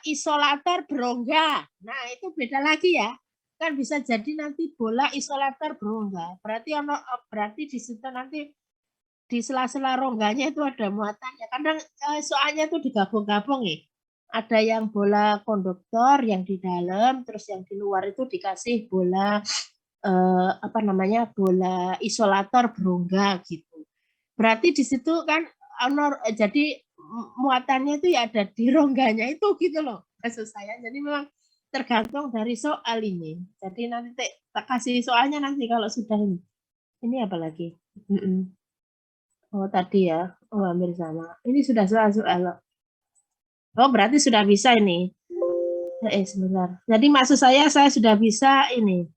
isolator berongga. Nah, itu beda lagi ya. Kan bisa jadi nanti bola isolator berongga. Berarti di situ nanti di sela-sela rongganya itu ada muatannya. Kadang soalnya itu digabung-gabung ya. Ada yang bola konduktor yang di dalam, terus yang di luar itu dikasih bola bola isolator berongga gitu. Berarti di situ kan jadi muatannya itu ya ada di rongganya itu gitu loh maksud saya. Jadi memang tergantung dari soal ini. Jadi nanti tak kasih soalnya nanti kalau sudah ini. Ini apa lagi? Oh tadi ya, oh hampir sama. Ini sudah soal-soal. Oh berarti sudah bisa ini. Sebentar. Jadi maksud saya sudah bisa ini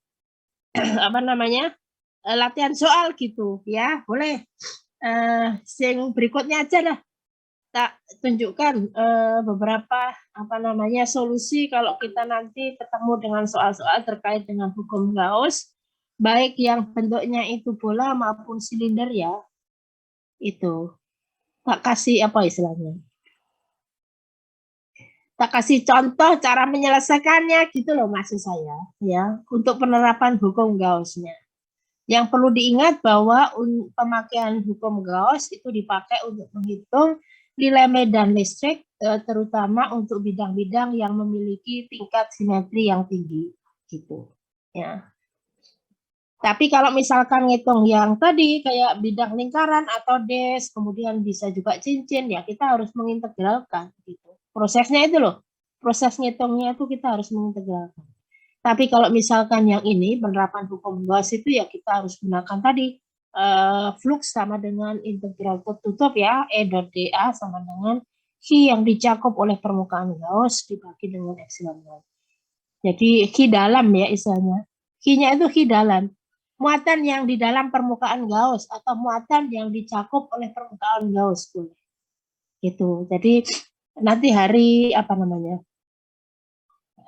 apa namanya latihan soal gitu ya. Boleh. Yang berikutnya aja dah. Tak tunjukkan beberapa apa namanya solusi kalau kita nanti ketemu dengan soal-soal terkait dengan hukum Gauss, baik yang bentuknya itu bola maupun silinder ya. Itu tak kasih apa istilahnya, tak kasih contoh cara menyelesaikannya gitu loh maksud saya ya untuk penerapan hukum Gauss-nya. Yang perlu diingat bahwa pemakaian hukum Gauss itu dipakai untuk menghitung nilai medan listrik terutama untuk bidang-bidang yang memiliki tingkat simetri yang tinggi gitu ya. Tapi kalau misalkan ngitung yang tadi kayak bidang lingkaran atau des, kemudian bisa juga cincin ya kita harus mengintegralkan gitu. Prosesnya itu loh. Proses ngitungnya itu kita harus mengintegralkan. Tapi kalau misalkan yang ini penerapan hukum Gauss itu ya kita harus gunakan tadi flux sama dengan integral tertutup ya E dot dA sama dengan Chi yang dicakup oleh permukaan Gauss dibagi dengan epsilon naught. Jadi Chi dalam ya istilahnya. Chi-nya itu Chi dalam. Muatan yang di dalam permukaan Gauss atau muatan yang dicakup oleh permukaan Gauss boleh. Gitu. Jadi nanti hari apa namanya?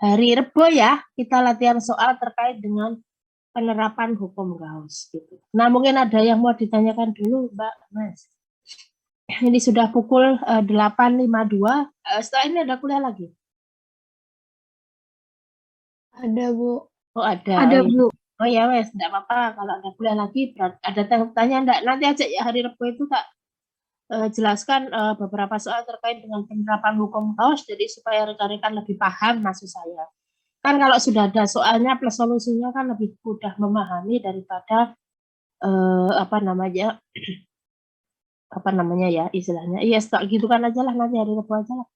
Hari Rebo ya, kita latihan soal terkait dengan penerapan hukum Gauss. Gitu. Nah, mungkin ada yang mau ditanyakan dulu, Mbak, Mas. Ini sudah pukul 8.52. Setelah ini ada kuliah lagi? Ada, Bu. Oh, ada. Ada, Bu. Oh ya, wes, enggak apa-apa. Kalau ada kuliah lagi, ada tanya enggak? Nanti aja ya hari Rebo itu tak jelaskan beberapa soal terkait dengan penerapan hukum Gauss, jadi supaya rekan-rekan lebih paham maksud saya. Kan kalau sudah ada soalnya plus solusinya kan lebih mudah memahami daripada apa namanya ya istilahnya. Iya, tak gitu kan aja lah nanti hari Rabu aja lah.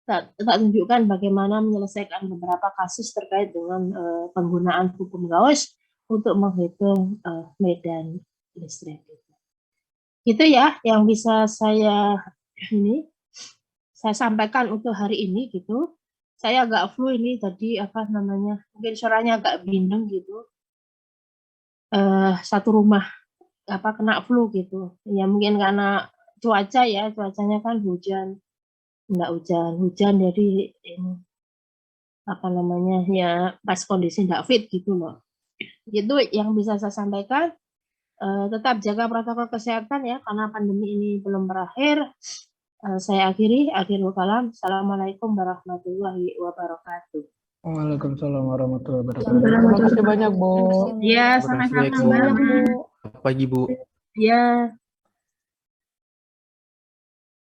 Tak tunjukkan bagaimana menyelesaikan beberapa kasus terkait dengan penggunaan hukum Gauss untuk menghitung medan listrik. Itu ya yang bisa saya sampaikan untuk hari ini gitu. Saya agak flu ini tadi apa namanya, mungkin suaranya agak bindeng gitu. Satu rumah apa kena flu gitu. Ya mungkin karena cuaca ya, cuacanya kan hujan. Enggak hujan jadi ini apa namanya ya pas kondisi enggak fit gitu loh. Itu yang bisa saya sampaikan. Tetap jaga protokol kesehatan ya karena pandemi ini belum berakhir. Saya akhirul kalam. Assalamualaikum warahmatullahi wabarakatuh. Waalaikumsalam warahmatullahi wabarakatuh. Terima kasih banyak, Bu. Ya, Terima kasih, sama-sama, Bu. Mbak. Selamat pagi, Bu. Ya.